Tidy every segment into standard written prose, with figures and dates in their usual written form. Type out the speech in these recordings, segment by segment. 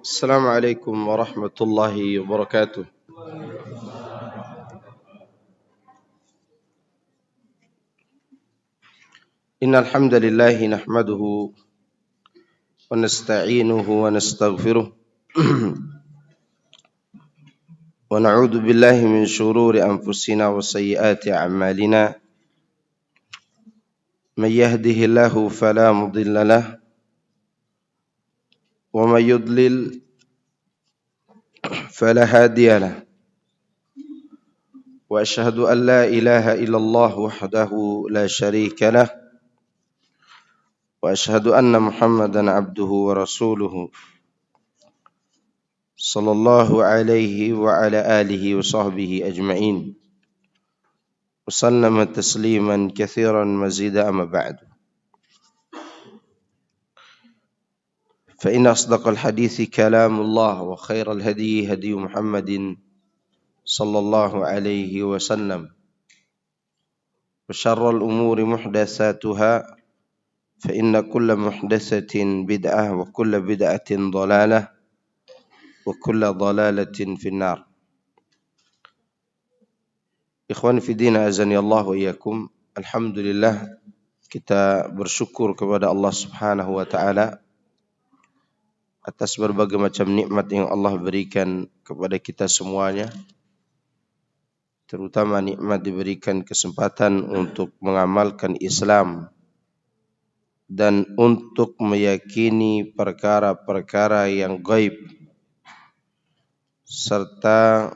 السلام عليكم ورحمة الله وبركاته. إن الحمد لله نحمده ونستعينه ونستغفره ونعوذ بالله من شرور أنفسنا وسيئات أعمالنا. من يهده الله فلا مضل له ومن يضلل فلا هادي له وأشهد أن لا إله إلا الله وحده لا شريك له وأشهد أن محمدا عبده ورسوله صلى الله عليه وعلى آله وصحبه أجمعين وسلم تسليما كثيرا مزيدا. أما بعد، فإن أصدق الحديث كلام الله وخير الهدي هدي محمد صلى الله عليه وسلم وشر الأمور محدثاتها فإن كل محدثة بدعة وكل بدعة ضلالة وكل ضلالة في النار. Ikhwan fillah azani Allah wa iyyakum. Alhamdulillah, kita bersyukur kepada Allah Subhanahu wa taala atas berbagai macam nikmat yang Allah berikan kepada kita semuanya. Terutama nikmat diberikan kesempatan untuk mengamalkan Islam dan untuk meyakini perkara-perkara yang gaib, serta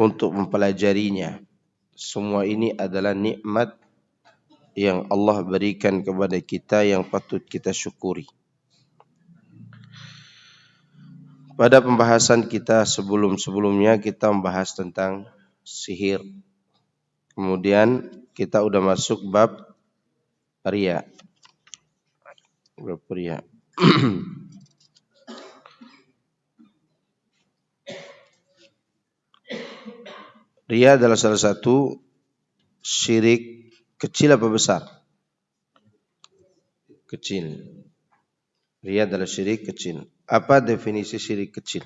untuk mempelajarinya. Semua ini adalah nikmat yang Allah berikan kepada kita yang patut kita syukuri. Pada pembahasan kita sebelum-sebelumnya kita membahas tentang sihir. Kemudian kita udah masuk bab riya. Bab riya. Riya adalah salah satu syirik kecil apa besar? Kecil. Riya adalah syirik kecil. Apa definisi syirik kecil?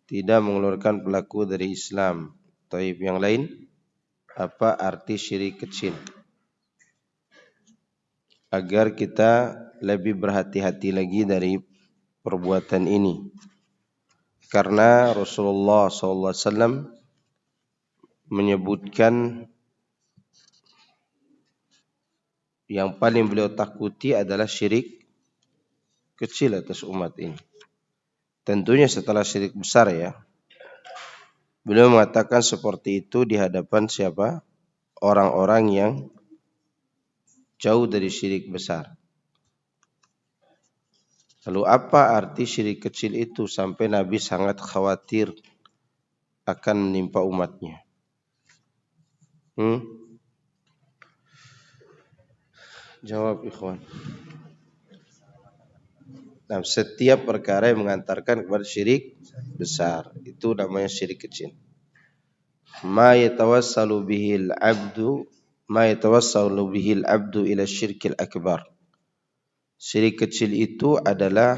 Tidak mengeluarkan pelaku dari Islam. Taib, yang lain? Apa arti syirik kecil? Agar kita lebih berhati-hati lagi dari perbuatan ini. Karena Rasulullah SAW menyebutkan yang paling beliau takuti adalah syirik kecil atas umat ini. Tentunya setelah syirik besar ya. Beliau mengatakan seperti itu di hadapan siapa? Orang-orang yang jauh dari syirik besar. Lalu apa arti syirik kecil itu sampai Nabi sangat khawatir akan menimpa umatnya? Jawab ikhwan. Nah, setiap perkara yang mengantarkan kepada syirik besar itu namanya syirik kecil. Ma yatawassalu bihil abdu ila syirkil akbar. Syirik kecil itu adalah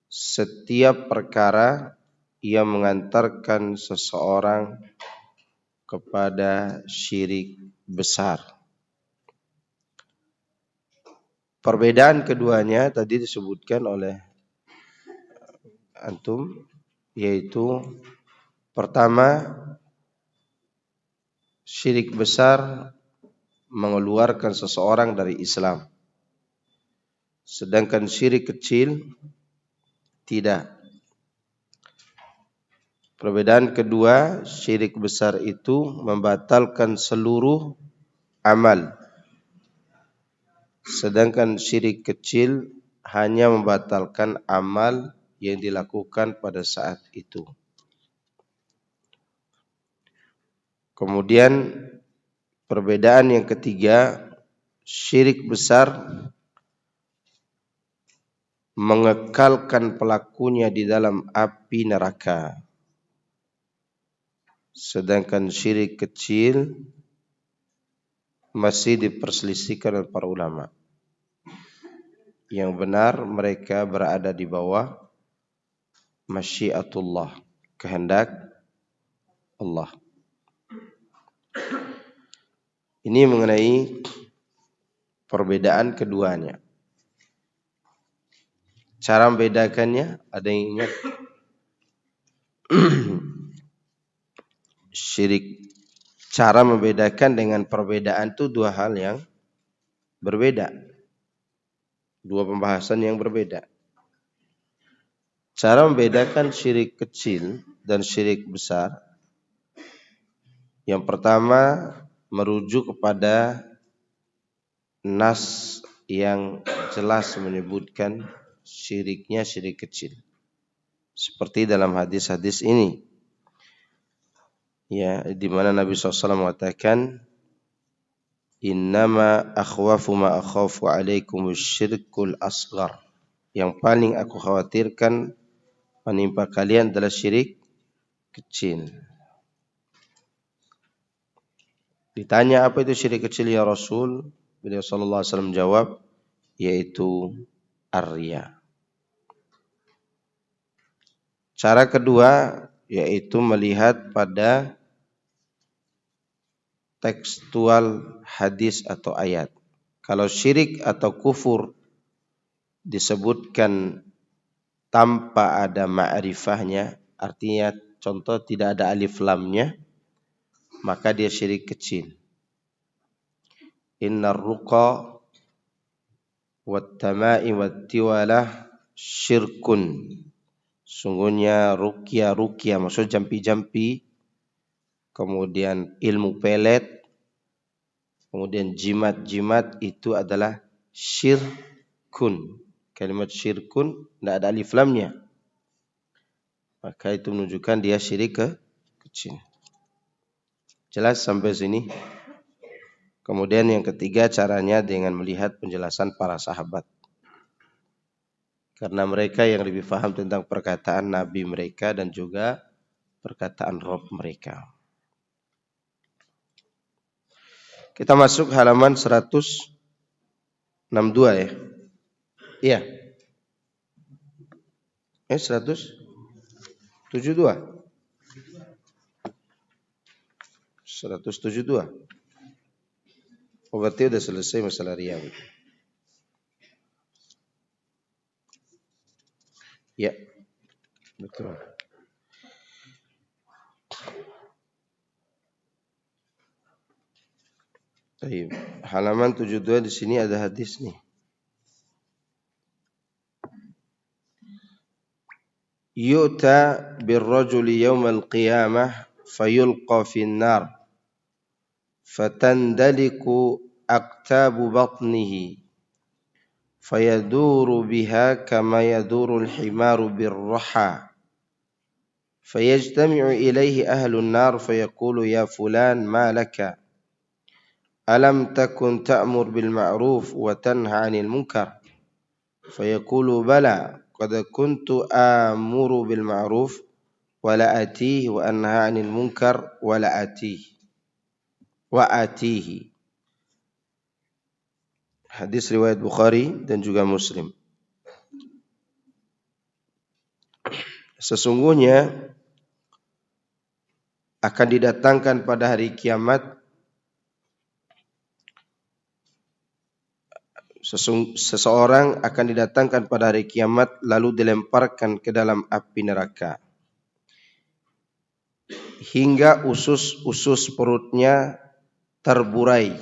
setiap perkara yang mengantarkan seseorang kepada syirik besar. Perbedaan keduanya tadi disebutkan oleh antum, yaitu pertama, syirik besar mengeluarkan seseorang dari Islam, sedangkan syirik kecil tidak. Perbedaan kedua, syirik besar itu membatalkan seluruh amal, sedangkan syirik kecil hanya membatalkan amal yang dilakukan pada saat itu. Kemudian perbedaan yang ketiga, syirik besar mengekalkan pelakunya di dalam api neraka. Sedangkan syirik kecil masih diperselisihkan oleh para ulama. Yang benar mereka berada di bawah masyiatullah, kehendak Allah. Ini mengenai perbedaan keduanya. Cara membedakannya, ada yang ingat? Syirik, cara membedakan dengan perbedaan itu dua hal yang berbeda. Dua pembahasan yang berbeda. Cara membedakan syirik kecil dan syirik besar. Yang pertama merujuk kepada nas yang jelas menyebutkan syiriknya syirik kecil. Seperti dalam hadis-hadis ini. Ya, di mana Nabi SAW mengatakan, innama akhwafu ma akhafu alaikumus syirkul asghar. Yang paling aku khawatirkan menimpa kalian adalah syirik kecil. Ditanya apa itu syirik kecil ya Rasul? Beliau sallallahu alaihi wasallam jawab, yaitu ar-riya. Cara kedua yaitu melihat pada tekstual hadis atau ayat. Kalau syirik atau kufur disebutkan tanpa ada ma'rifahnya, artinya contoh tidak ada alif lamnya, maka dia syirik kecil. Innar ruqa wat tama'i wat tiwalah syirkun. Sungguhnya ruqyah maksud jampi-jampi, kemudian ilmu pelet, kemudian jimat-jimat itu adalah syirkun. Kalimat syirkun tidak ada alif lamnya. Maka itu menunjukkan dia syirik kecil. Jelas sampai sini? Kemudian yang ketiga caranya dengan melihat penjelasan para sahabat. Karena mereka yang lebih paham tentang perkataan Nabi mereka dan juga perkataan Rabb mereka. Kita masuk halaman 162 ya. Iya. 172. 172. Oh, berarti udah selesai masalah riya. Ya. Betul. Baik. Halaman 72 di sini ada hadis nih. Yu'ta birrajuli yawmal qiyamah fayulqa fin nar fatandaliku aqtabu batnihi fayaduru biha kama yaduru al-himaru birraha fayajtami'u ilayhi ahlun nar fayaqulu ya fulan ma laka alam takun ta'mur bil ma'ruf wa tanha 'anil munkar fayaqulu bala qad kuntu amuru bil ma'ruf wa la atihi wa anha 'anil munkar wa la atihi wa atihi. Hadis riwayat Bukhari dan juga Muslim. Sesungguhnya akan didatangkan pada hari kiamat seseorang akan didatangkan pada hari kiamat lalu dilemparkan ke dalam api neraka hingga usus-usus perutnya terburai.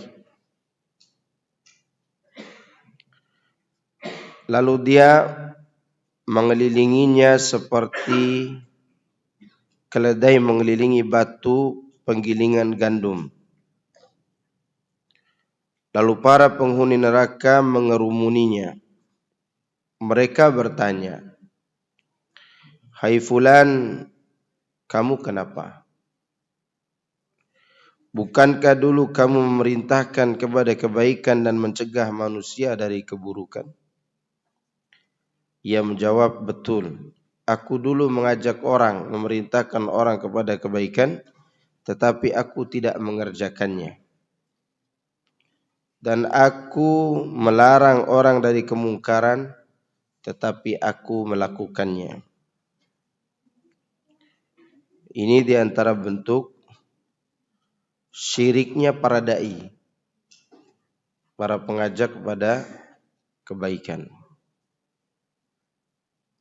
Lalu dia mengelilinginya seperti keledai mengelilingi batu penggilingan gandum. Lalu para penghuni neraka mengerumuninya. Mereka bertanya, "Hai fulan, kamu kenapa? Bukankah dulu kamu memerintahkan kepada kebaikan dan mencegah manusia dari keburukan?" Ia menjawab, "Betul. Aku dulu mengajak orang, memerintahkan orang kepada kebaikan tetapi aku tidak mengerjakannya. Dan aku melarang orang dari kemungkaran, tetapi aku melakukannya. Ini diantara bentuk syiriknya para dai, para pengajak kepada kebaikan.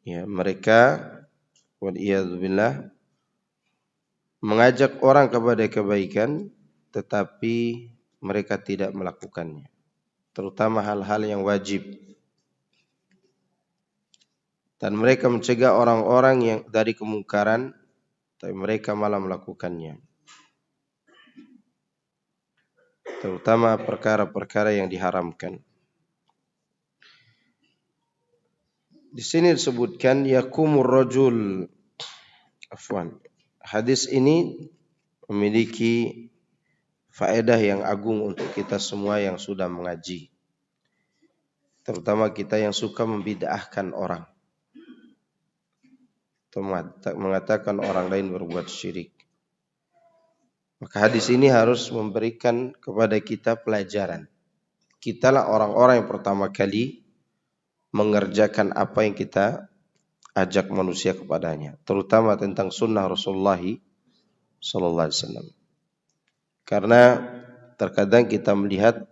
Ya, mereka waliyadzubillah mengajak orang kepada kebaikan, tetapi mereka tidak melakukannya, terutama hal-hal yang wajib. Dan mereka mencegah orang-orang yang dari kemungkaran, tapi mereka malah melakukannya, terutama perkara-perkara yang diharamkan. Di sini disebutkan yakumur rajul. Hadis ini memiliki faedah yang agung untuk kita semua yang sudah mengaji, terutama kita yang suka membid'ahkan orang atau mengatakan orang lain berbuat syirik. Maka hadis ini harus memberikan kepada kita pelajaran. Kitalah orang-orang yang pertama kali mengerjakan apa yang kita ajak manusia kepadanya, terutama tentang sunnah Rasulullah sallallahu alaihi wasallam. Karena terkadang kita melihat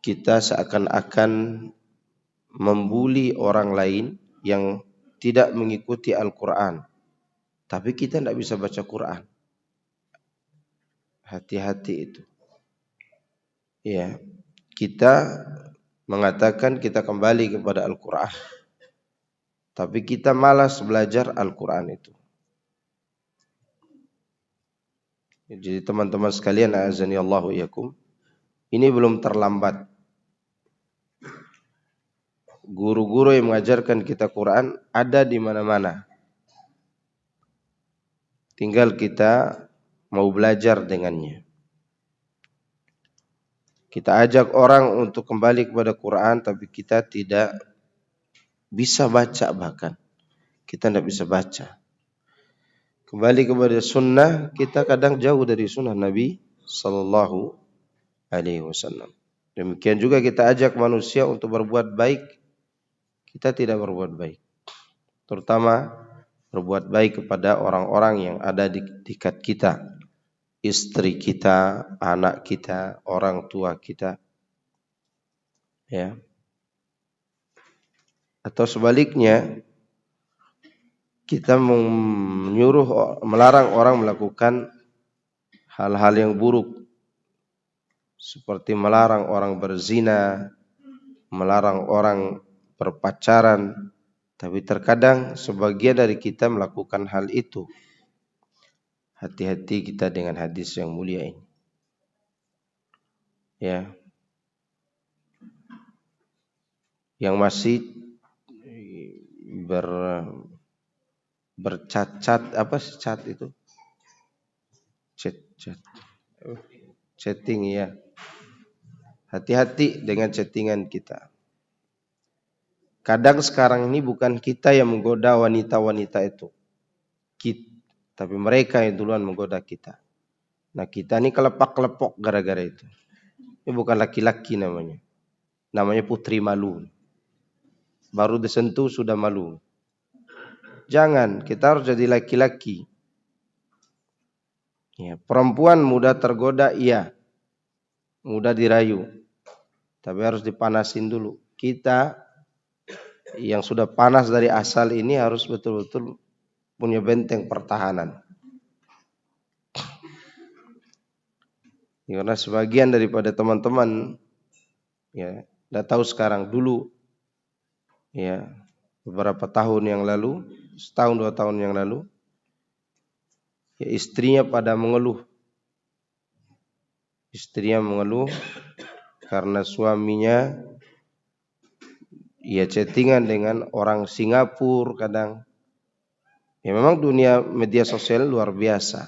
kita seakan-akan membuli orang lain yang tidak mengikuti Al-Quran, tapi kita tidak bisa baca Quran. Hati-hati itu. Ya, kita mengatakan kita kembali kepada Al-Quran, tapi kita malas belajar Al-Quran itu. Jadi teman-teman sekalian, a'azani Allahu iyyakum, ini belum terlambat. Guru-guru yang mengajarkan kita Quran ada di mana-mana. Tinggal kita mau belajar dengannya. Kita ajak orang untuk kembali kepada Quran, tapi kita tidak bisa baca, bahkan kita tidak bisa baca. Kembali kepada sunnah, kita kadang jauh dari sunnah Nabi sallallahu alaihi wasallam. Demikian juga kita ajak manusia untuk berbuat baik, kita tidak berbuat baik. Terutama berbuat baik kepada orang-orang yang ada di dekat kita, istri kita, anak kita, orang tua kita, ya. Atau sebaliknya, kita melarang orang melakukan hal-hal yang buruk, seperti melarang orang berzina, melarang orang berpacaran, tapi terkadang sebagian dari kita melakukan hal itu. Hati-hati kita dengan hadis yang mulia ini. Ya. Yang masih bercacat, apa sih cat itu? Chatting, ya. Hati-hati dengan chattingan kita. Kadang sekarang ini bukan kita yang menggoda wanita-wanita itu, tapi mereka yang duluan menggoda kita. Nah, kita ini kelepak-kelepok gara-gara itu. Ini bukan laki-laki namanya. Namanya putri malu. Baru disentuh sudah malu. Jangan, kita harus jadi laki-laki. Ya, perempuan mudah tergoda, iya. Mudah dirayu. Tapi harus dipanasin dulu. Kita yang sudah panas dari asal ini harus betul-betul punya benteng pertahanan. Karena sebagian daripada teman-teman, ya, udah tahu sekarang, dulu, ya, beberapa tahun yang lalu, setahun 2 tahun yang lalu, ya, istrinya pada mengeluh. Istrinya mengeluh karena suaminya, ya, chattingan dengan orang Singapura kadang. Ya, memang dunia media sosial luar biasa.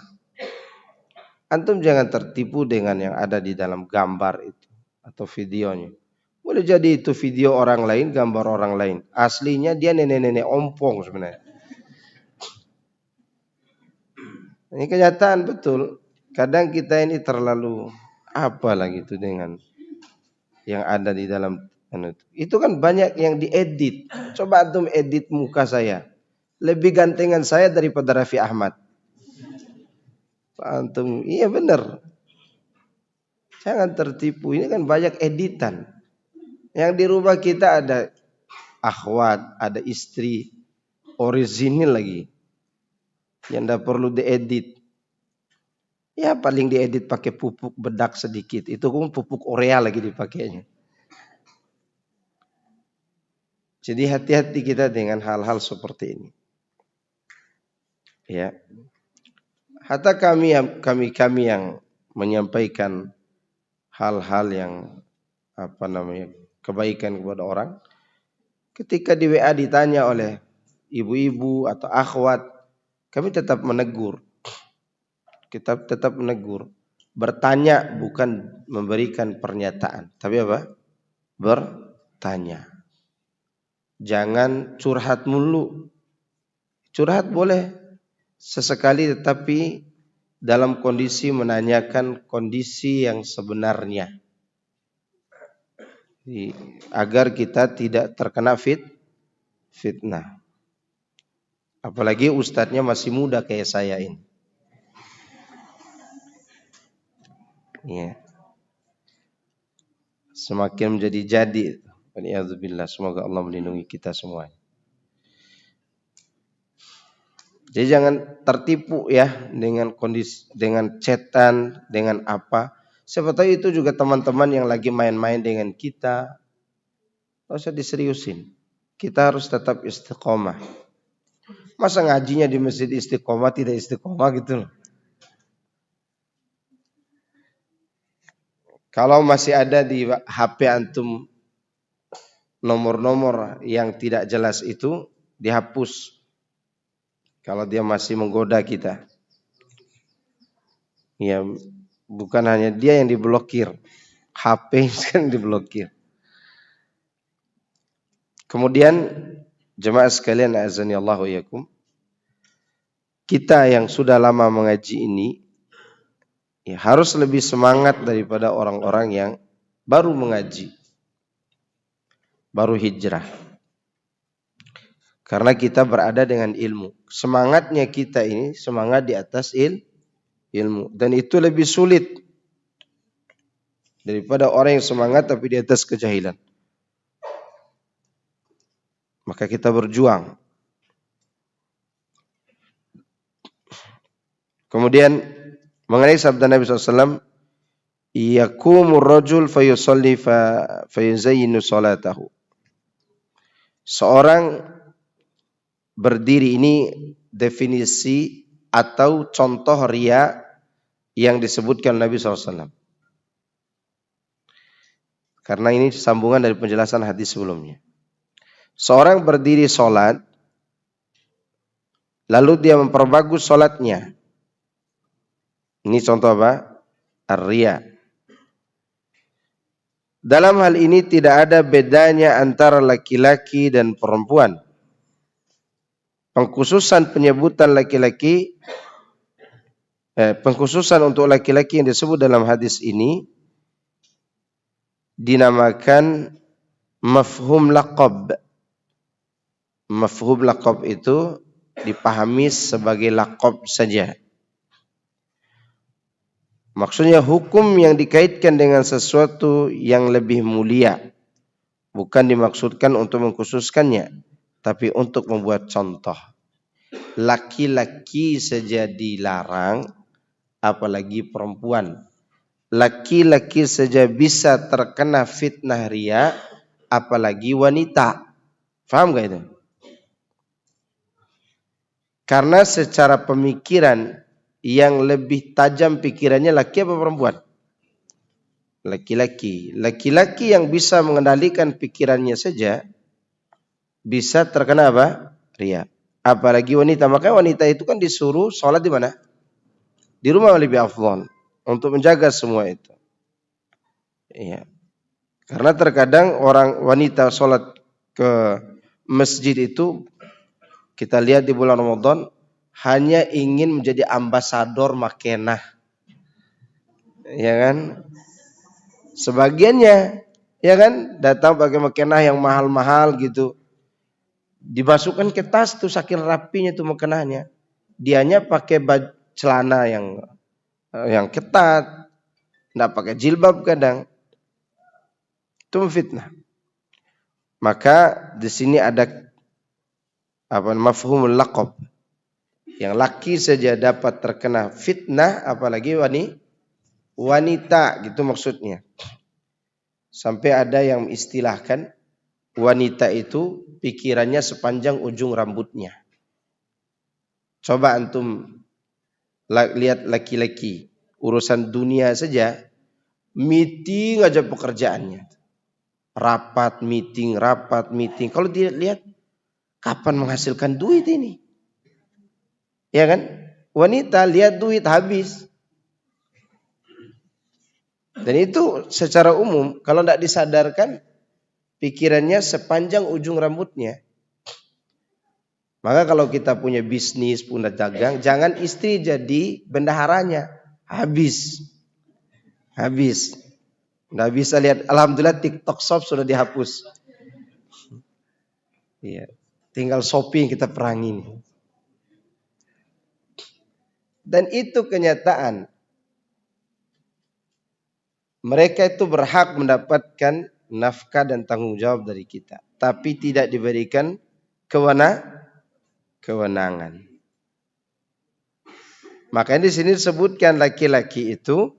Antum jangan tertipu dengan yang ada di dalam gambar itu atau videonya. Boleh jadi itu video orang lain, gambar orang lain. Aslinya dia nenek-nenek ompong sebenarnya. Ini kenyataan betul. Kadang kita ini terlalu apa lagi itu dengan yang ada di dalam itu kan banyak yang diedit. Coba antum edit muka saya. Lebih gantengan saya daripada Raffi Ahmad. Antum, iya benar. Jangan tertipu. Ini kan banyak editan. Yang di rumah kita ada akhwat, ada istri, orisinil lagi. Yang tidak perlu diedit. Ya paling diedit pakai pupuk bedak sedikit. Itu pun pupuk urea lagi dipakainya. Jadi hati-hati kita dengan hal-hal seperti ini. Ya. Hatta kami yang menyampaikan hal-hal yang kebaikan kepada orang, ketika di WA ditanya oleh ibu-ibu atau akhwat, kami tetap menegur. Kita tetap menegur. Bertanya bukan memberikan pernyataan, tapi apa? Bertanya. Jangan curhat mulu. Curhat boleh sesekali, tetapi dalam kondisi menanyakan kondisi yang sebenarnya. Agar kita tidak terkena fitnah. Apalagi ustadznya masih muda kayak saya ini. Ya. Semakin menjadi. Waliyadzubillah. Semoga Allah melindungi kita semua. Jadi jangan tertipu ya dengan kondisi, dengan chatan, dengan apa. Siapa tahu itu juga teman-teman yang lagi main-main dengan kita. Nggak usah diseriusin. Kita harus tetap istiqomah. Masa ngajinya di masjid istiqomah tidak istiqomah gitu loh. Kalau masih ada di HP antum nomor-nomor yang tidak jelas itu, dihapus. Kalau dia masih menggoda kita. Ya, bukan hanya dia yang diblokir. HP kan diblokir. Kemudian jemaah sekalian azani Allahu yakum. Kita yang sudah lama mengaji ini ya, harus lebih semangat daripada orang-orang yang baru mengaji. Baru hijrah. Karena kita berada dengan ilmu. Semangatnya kita ini semangat di atas ilmu. Dan itu lebih sulit daripada orang yang semangat tapi di atas kejahilan. Maka kita berjuang. Kemudian mengenai sabda Nabi SAW, yakumur rajul fayusalli fayuzayyinu salatahu. Seorang berdiri, ini definisi atau contoh riya yang disebutkan Nabi SAW. Karena ini sambungan dari penjelasan hadis sebelumnya. Seorang berdiri sholat, lalu dia memperbagus sholatnya. Ini contoh apa? Ar-riya. Dalam hal ini tidak ada bedanya antara laki-laki dan perempuan. Pengkhususan penyebutan laki-laki, pengkhususan untuk laki-laki yang disebut dalam hadis ini dinamakan mafhum laqab. Mafhum laqab itu dipahami sebagai laqab saja. Maksudnya hukum yang dikaitkan dengan sesuatu yang lebih mulia. Bukan dimaksudkan untuk mengkhususkannya, tapi untuk membuat contoh. Laki-laki saja dilarang, apalagi perempuan. Laki-laki saja bisa terkena fitnah riya, apalagi wanita. Faham gak itu? Karena secara pemikiran yang lebih tajam pikirannya laki apa perempuan? Laki-laki. Laki-laki yang bisa mengendalikan pikirannya saja bisa terkena apa? Riya. Apalagi wanita. Makanya wanita itu kan disuruh sholat di mana? Di rumah lebih afdal untuk menjaga semua itu. Iya. Karena terkadang orang wanita sholat ke masjid itu, kita lihat di bulan Ramadan, hanya ingin menjadi ambasador makenah. Ya kan? Sebagiannya ya kan datang pakai makenah yang mahal-mahal gitu. Dimasukkan ke tas tuh saking rapinya tuh makenahnya. Dianya pakai celana yang ketat, enggak pakai jilbab kadang. Itu fitnah. Maka di sini ada mafhumul laqab. Yang laki saja dapat terkena fitnah, apalagi wanita gitu maksudnya. Sampai ada yang istilahkan wanita itu pikirannya sepanjang ujung rambutnya. Coba antum lihat laki-laki urusan dunia saja, meeting aja pekerjaannya. Rapat meeting. Kalau dia lihat kapan menghasilkan duit ini? Ya kan? Wanita lihat duit habis. Dan itu secara umum kalau tidak disadarkan pikirannya sepanjang ujung rambutnya. Maka kalau kita punya bisnis, punya dagang, jangan istri jadi bendaharanya. Habis. Nggak bisa lihat. Alhamdulillah TikTok Shop sudah dihapus. Iya. Tinggal shopping kita perangin. Dan itu kenyataan. Mereka itu berhak mendapatkan nafkah dan tanggung jawab dari kita. Tapi tidak diberikan kewenangan. Makanya di sini disebutkan laki-laki itu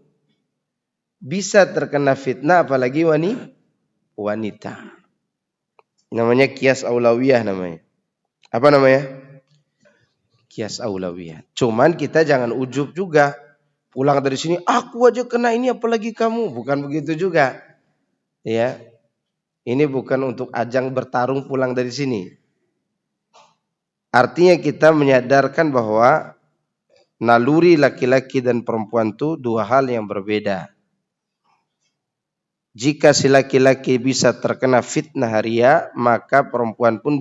bisa terkena fitnah apalagi wanita. Namanya kias aulawiyah namanya. Apa namanya? Kias aulawiyah. Cuman kita jangan ujub juga. Pulang dari sini, aku aja kena ini apalagi kamu. Bukan begitu juga. Ya. Ini bukan untuk ajang bertarung pulang dari sini. Artinya kita menyadarkan bahwa naluri laki-laki dan perempuan itu dua hal yang berbeda. Jika si laki-laki bisa terkena fitnah ria, maka perempuan pun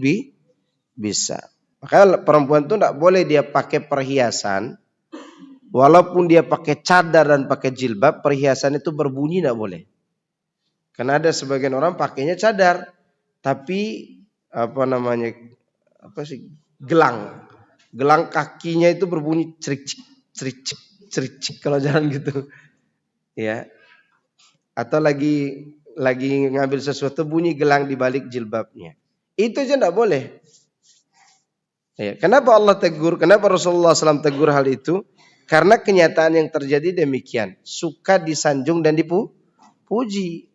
bisa. Maka perempuan itu tidak boleh dia pakai perhiasan. Walaupun dia pakai cadar dan pakai jilbab, perhiasan itu berbunyi tidak boleh. Karena ada sebagian orang pakainya cadar, tapi gelang kakinya itu berbunyi cerik kalau jalan gitu, ya. Atau lagi ngambil sesuatu bunyi gelang di balik jilbabnya, itu aja tidak boleh. Ya, kenapa Allah tegur? Kenapa Rasulullah SAW tegur hal itu? Karena kenyataan yang terjadi demikian. Suka disanjung dan dipuji.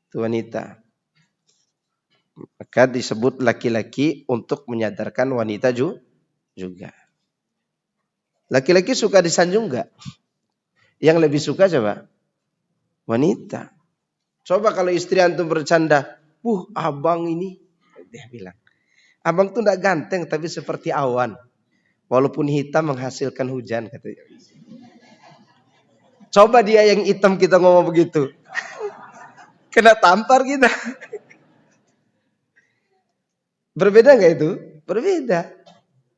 Itu wanita. Maka disebut laki-laki untuk menyadarkan wanita juga. Laki-laki suka disanjung enggak? Yang lebih suka coba? Wanita. Coba kalau istri antum bercanda. Abang ini. Dia bilang. Abang tuh enggak ganteng tapi seperti awan. Walaupun hitam menghasilkan hujan katanya. Coba dia yang hitam kita ngomong begitu. Kena tampar kita. Berbeda enggak itu? Berbeda.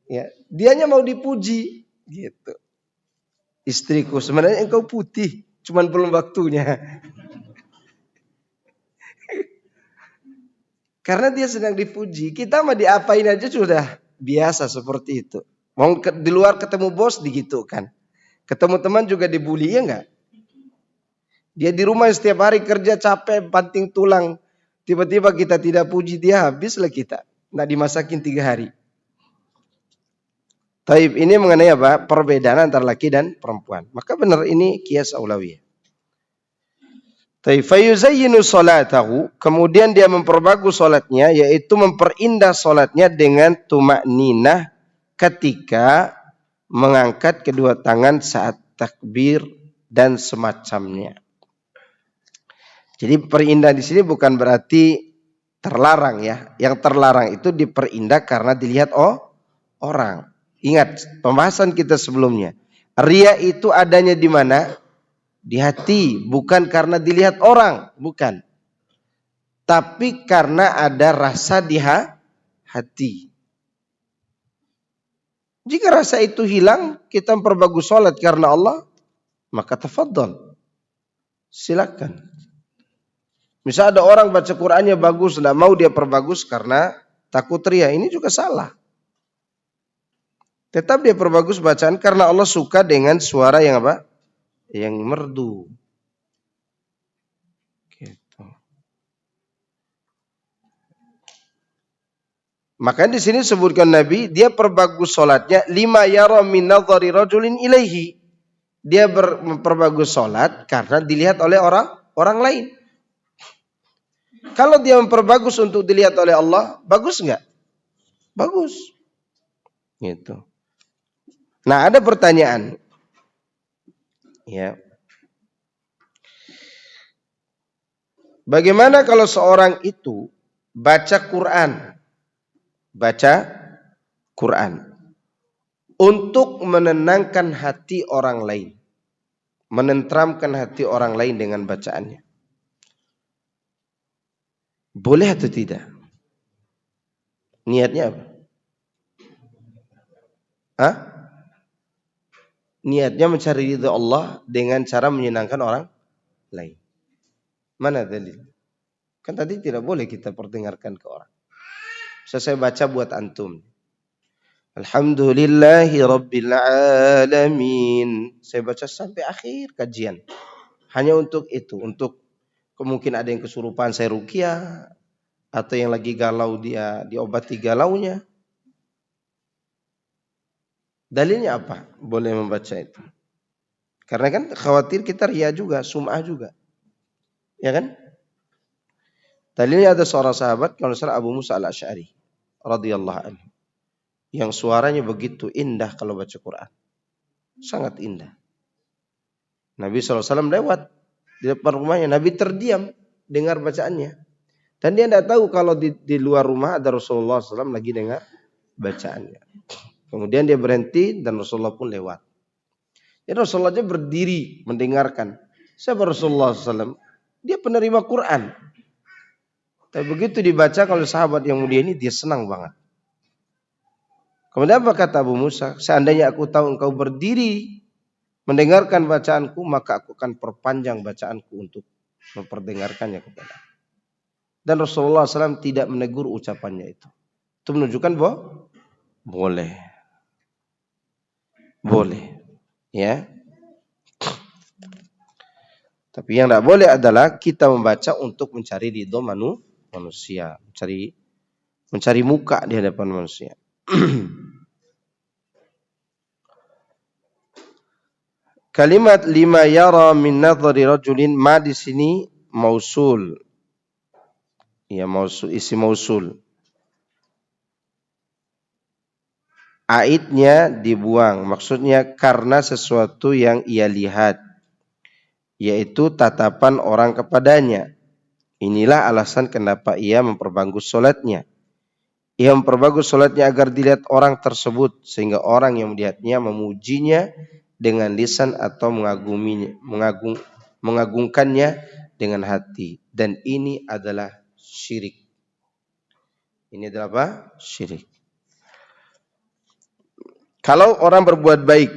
Ya, dianya mau dipuji gitu. Istriku, sebenarnya engkau putih, cuman belum waktunya. Karena dia sedang dipuji, kita mah diapain aja sudah biasa seperti itu. Mau di luar ketemu bos digitukan. Ketemu teman juga dibully, ya enggak? Dia di rumah setiap hari kerja capek, banting tulang. Tiba-tiba kita tidak puji dia, habislah kita. Nggak dimasakin 3 hari. Taib, ini mengenai apa? Perbedaan antara laki dan perempuan. Maka benar ini kias aulawiyah. Taib, fayuzayyinu salatahu. Kemudian dia memperbagus salatnya, yaitu memperindah salatnya dengan tuma'ninah ketika mengangkat kedua tangan saat takbir dan semacamnya. Jadi perindah di sini bukan berarti terlarang ya. Yang terlarang itu diperindah karena dilihat orang. Ingat pembahasan kita sebelumnya. Riya itu adanya di mana? Di hati, bukan karena dilihat orang, bukan. Tapi karena ada rasa di hati. Jika rasa itu hilang, kita memperbagus sholat karena Allah, maka tafadhal, silakan. Misal ada orang baca Qur'annya bagus, tidak mau dia perbagus karena takut riya, ini juga salah. Tetap dia perbagus bacaan karena Allah suka dengan suara yang apa? Yang merdu. Gitu. Makanya di sini sebutkan Nabi, dia perbagus sholatnya lima yara min nadhari rajulin ilaihi. Dia memperbagus sholat karena dilihat oleh orang lain. Kalau dia memperbagus untuk dilihat oleh Allah, bagus nggak? Bagus. Gitu. Nah, ada pertanyaan. Ya. Bagaimana kalau seorang itu baca Quran untuk menenangkan hati orang lain, menenteramkan hati orang lain dengan bacaannya? Boleh atau tidak? Niatnya apa? Hah? Niatnya mencari ridha Allah dengan cara menyenangkan orang lain. Mana dalil? Kan tadi tidak boleh kita perdengarkan ke orang. Saya baca buat antum. Alhamdulillahi Rabbil Alamin. Saya baca sampai akhir kajian. Hanya untuk itu. Untuk mungkin ada yang kesurupan saya ruqyah. Atau yang lagi galau dia diobati galaunya. Dalilnya apa? Boleh membaca itu. Karena kan khawatir kita riya juga, sum'ah juga. Ya kan? Dalilnya ada seorang sahabat, kalau salah Abu Musa al-Asy'ari radhiyallahu anhu, yang suaranya begitu indah kalau baca Quran. Sangat indah. Nabi SAW lewat di depan rumahnya. Nabi terdiam dengar bacaannya. Dan dia tidak tahu kalau di luar rumah ada Rasulullah SAW lagi dengar bacaannya. Kemudian dia berhenti dan Rasulullah pun lewat. Jadi Rasulullah aja berdiri mendengarkan. Siapa Rasulullah SAW? Dia penerima Quran. Tapi begitu dibaca kalau sahabat yang mulia ini, dia senang banget. Kemudian apa kata Abu Musa? Seandainya aku tahu engkau berdiri mendengarkan bacaanku, maka aku akan perpanjang bacaanku untuk memperdengarkannya kepada. Dan Rasulullah SAW tidak menegur ucapannya itu. Itu menunjukkan bahwa boleh. Boleh. Ya. Tapi yang tidak boleh adalah kita membaca untuk mencari ridho manusia. Mencari muka di hadapan manusia. Kalimat lima yara min nadhari rajulin, ma di sini mausul. Ya, mausul, isi mausul. Aidnya dibuang. Maksudnya karena sesuatu yang ia lihat, yaitu tatapan orang kepadanya. Inilah alasan kenapa ia memperbagus sholatnya. Ia memperbagus sholatnya agar dilihat orang tersebut, sehingga orang yang melihatnya memujinya dengan lisan atau mengagungkannya dengan hati. Dan ini adalah syirik. Ini adalah apa? Syirik. Kalau orang berbuat baik,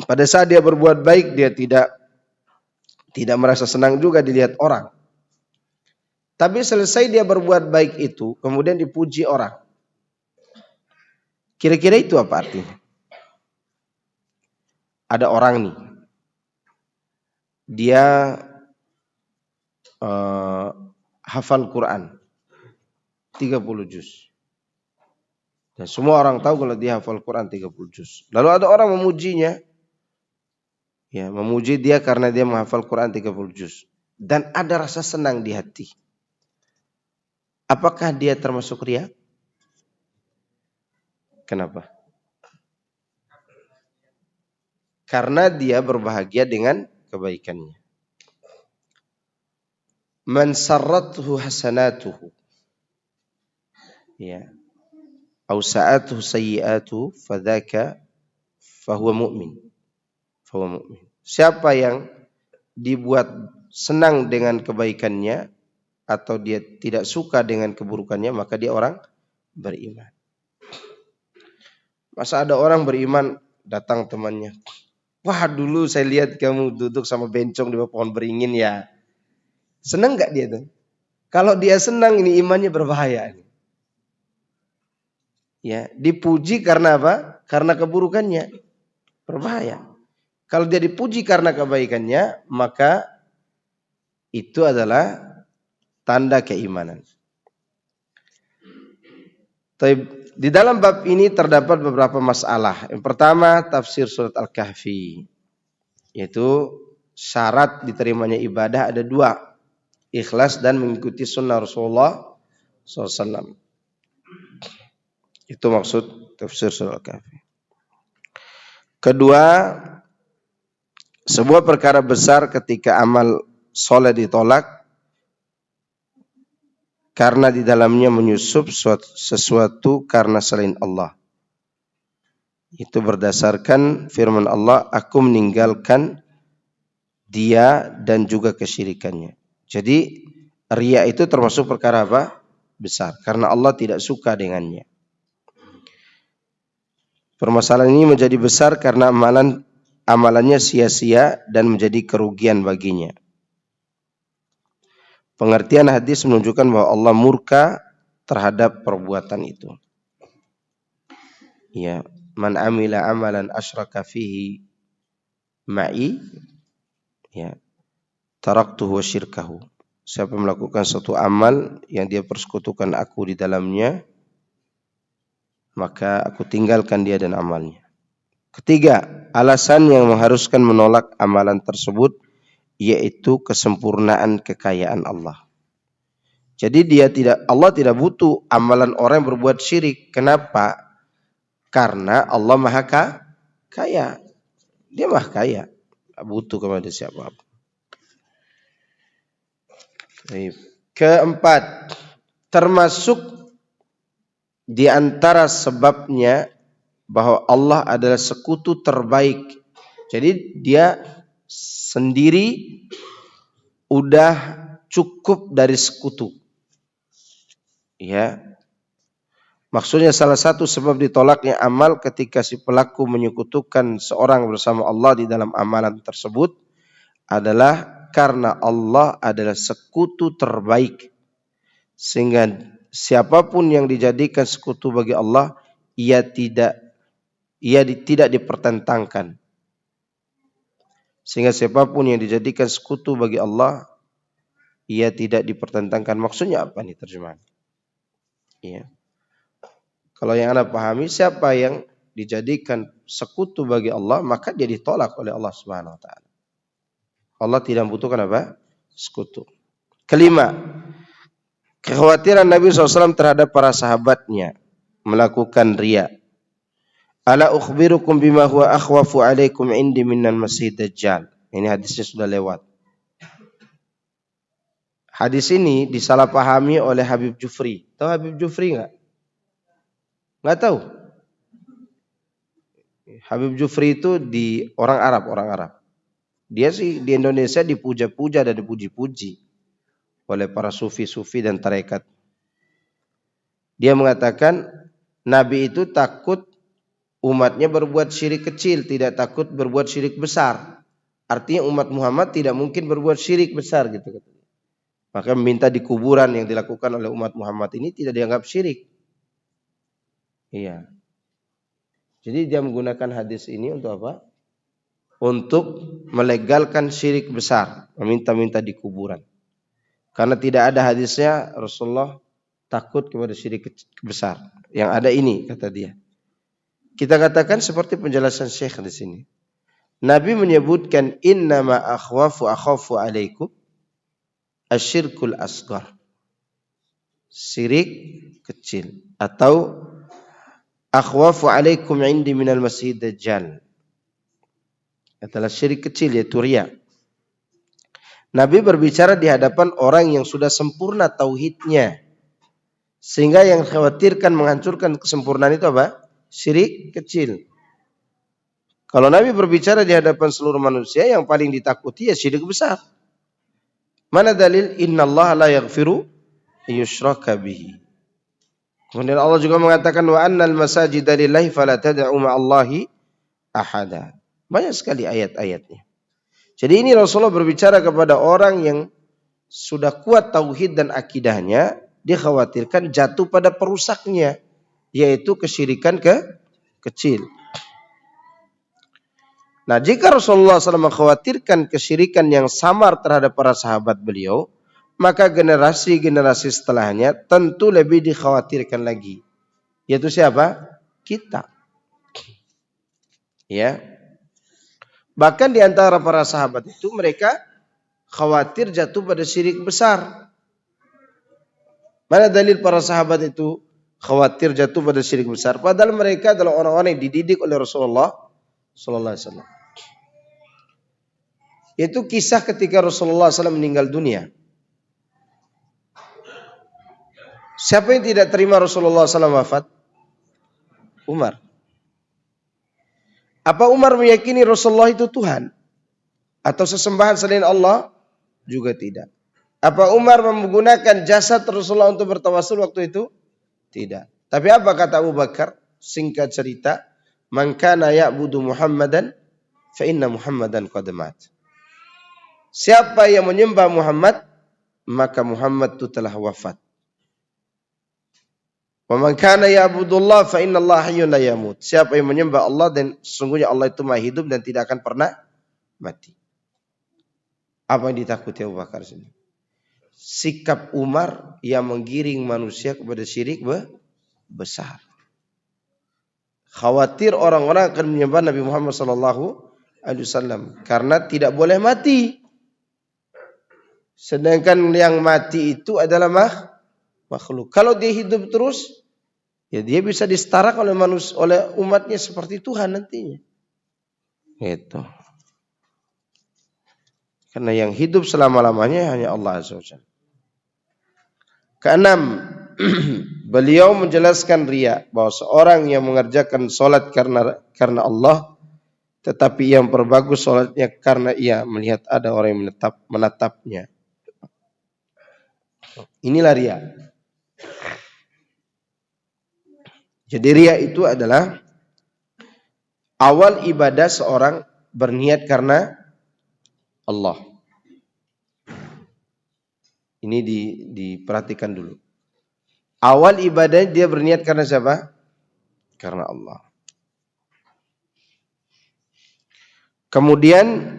pada saat dia berbuat baik, dia tidak merasa senang juga dilihat orang. Tapi selesai dia berbuat baik itu, kemudian dipuji orang. Kira-kira itu apa artinya? Ada orang nih, dia hafal Quran 30 juz. Dan semua orang tahu kalau dia hafal Quran 30 juz. Lalu ada orang memujinya. Ya, memuji dia karena dia menghafal Quran 30 juz. Dan ada rasa senang di hati. Apakah dia termasuk riya? Kenapa? Karena dia berbahagia dengan kebaikannya. Man sarrathu hasanatuhu. Ya. Au sa'atuhu sayyi'atuhu fadzaka fahuwa mu'min. Siapa yang dibuat senang dengan kebaikannya atau dia tidak suka dengan keburukannya, maka dia orang beriman. Masa ada orang beriman, datang temannya. Wah, dulu saya lihat kamu duduk sama bencong di bawah pohon beringin ya. Senang nggak dia tuh? Kalau dia senang, ini imannya berbahaya. Ya, dipuji karena apa? Karena keburukannya, berbahaya. Kalau dia dipuji karena kebaikannya, maka itu adalah tanda keimanan. Di dalam bab ini terdapat beberapa masalah. Yang pertama, tafsir surat Al-Kahfi. Yaitu syarat diterimanya ibadah ada 2. Ikhlas dan mengikuti sunnah Rasulullah SAW. Itu maksud tafsir surat Al-Kahfi. Kedua, sebuah perkara besar ketika amal soleh ditolak karena di dalamnya menyusup sesuatu karena selain Allah. Itu berdasarkan firman Allah, aku meninggalkan dia dan juga kesyirikannya. Jadi riya itu termasuk perkara apa? Besar. Karena Allah tidak suka dengannya. Permasalahan ini menjadi besar karena amalannya sia-sia dan menjadi kerugian baginya. Pengertian hadis menunjukkan bahwa Allah murka terhadap perbuatan itu. Ya, man amila amalan asyraka fihi ma'i, ya, taraktuhu wa syirkahu. Siapa melakukan suatu amal yang dia persekutukan aku di dalamnya, maka aku tinggalkan dia dan amalnya. Ketiga, alasan yang mengharuskan menolak amalan tersebut yaitu kesempurnaan kekayaan Allah. Jadi Allah tidak butuh amalan orang yang berbuat syirik. Kenapa? Karena Allah Maha Kaya. Dia Maha Kaya. Tidak butuh kepada siapa. Keempat, termasuk di antara sebabnya bahwa Allah adalah sekutu terbaik. Jadi dia sendiri udah cukup dari sekutu. Ya. Maksudnya salah satu sebab ditolaknya amal ketika si pelaku menyekutukan seorang bersama Allah di dalam amalan tersebut adalah karena Allah adalah sekutu terbaik. Sehingga siapapun yang dijadikan sekutu bagi Allah, ia tidak dipertentangkan. Sehingga siapapun yang dijadikan sekutu bagi Allah, ia tidak dipertentangkan. Maksudnya apa nih terjemahan? Ya. Kalau yang Anda pahami, siapa yang dijadikan sekutu bagi Allah, maka dia ditolak oleh Allah Subhanahu wa taala. Allah tidak membutuhkan apa? Sekutu. Kelima, kekhawatiran Nabi SAW terhadap para sahabatnya melakukan riya. Ala ukhbirukum bima huwa akhwafu alaikum indi minal masih dajjal. Ini hadisnya sudah lewat. Hadis ini disalahpahami oleh Habib Jufri. Tahu Habib Jufri enggak? Enggak tahu. Habib Jufri itu orang Arab. Dia sih di Indonesia dipuja-puja dan dipuji-puji oleh para sufi-sufi dan tarekat. Dia mengatakan Nabi itu takut umatnya berbuat syirik kecil, tidak takut berbuat syirik besar. Artinya umat Muhammad tidak mungkin berbuat syirik besar gitu. Maka meminta di kuburan yang dilakukan oleh umat Muhammad ini tidak dianggap syirik. Iya. Jadi dia menggunakan hadis ini untuk apa? Untuk melegalkan syirik besar, meminta-minta di kuburan. Karena tidak ada hadisnya Rasulullah takut kepada syirik besar. Yang ada ini kata dia. Kita katakan seperti penjelasan Syekh di sini. Nabi menyebutkan innama akhafu alaikum asyirkul asghar. Syirik kecil atau akhwafu alaikum indi minal masih dajjal. Adalah syirik kecil yaitu riya. Nabi berbicara di hadapan orang yang sudah sempurna tauhidnya. Sehingga yang khawatirkan menghancurkan kesempurnaan itu apa? Syirik kecil. Kalau Nabi berbicara di hadapan seluruh manusia, yang paling ditakuti ya syirik besar. Mana dalil innallaha la yaghfiru yushraka bihi. Kemudian Allah juga mengatakan wa annal masajida lillahi fala tad'u ma'allahi ahada. Banyak sekali ayat-ayatnya. Jadi ini Rasulullah berbicara kepada orang yang sudah kuat tauhid dan akidahnya, dikhawatirkan jatuh pada perusaknya, yaitu kesyirikan kecil. Nah, jika Rasulullah SAW mengkhawatirkan kesyirikan yang samar terhadap para sahabat beliau, maka generasi-generasi setelahnya tentu lebih dikhawatirkan lagi. Yaitu siapa? Kita. Ya. Bahkan di antara para sahabat itu mereka khawatir jatuh pada syirik besar. Mana dalil para sahabat itu khawatir jatuh pada syirik besar? Padahal mereka adalah orang-orang yang dididik oleh Rasulullah sallallahu alaihi wasallam. Itu kisah ketika Rasulullah SAW meninggal dunia. Siapa yang tidak terima Rasulullah SAW wafat? Umar. Apa Umar meyakini Rasulullah itu Tuhan? Atau sesembahan selain Allah? Juga tidak. Apa Umar menggunakan jasad Rasulullah untuk bertawasul waktu itu? Tidak. Tapi apa kata Abu Bakar? Singkat cerita, man kana ya'budu Muhammadan fa inna Muhammadan qad mat. Siapa yang menyembah Muhammad, maka Muhammad itu telah wafat. Wa man kana ya'budullah fa inna Allah hayyun la yamut. Siapa yang menyembah Allah dan sesungguhnya Allah itu Maha hidup dan tidak akan pernah mati. Apa yang ditakuti Abu Bakar sini? Sikap Umar yang menggiring manusia kepada syirik besar. Khawatir orang-orang akan menyembah Nabi Muhammad SAW karena tidak boleh mati. Sedangkan yang mati itu adalah makhluk. Kalau dia hidup terus, ya dia bisa disetarakan oleh manusia, oleh umatnya seperti Tuhan nantinya. Itu. Karena yang hidup selama-lamanya hanya Allah Azza wa Jalla. Keenam, beliau menjelaskan riya, bahwa seorang yang mengerjakan salat karena Allah, tetapi yang perbagus salatnya karena ia melihat ada orang yang menatapnya. Inilah riya. Jadi riya itu adalah awal ibadah seorang berniat karena Allah. Ini diperhatikan dulu. Awal ibadah dia berniat karena siapa? Karena Allah. Kemudian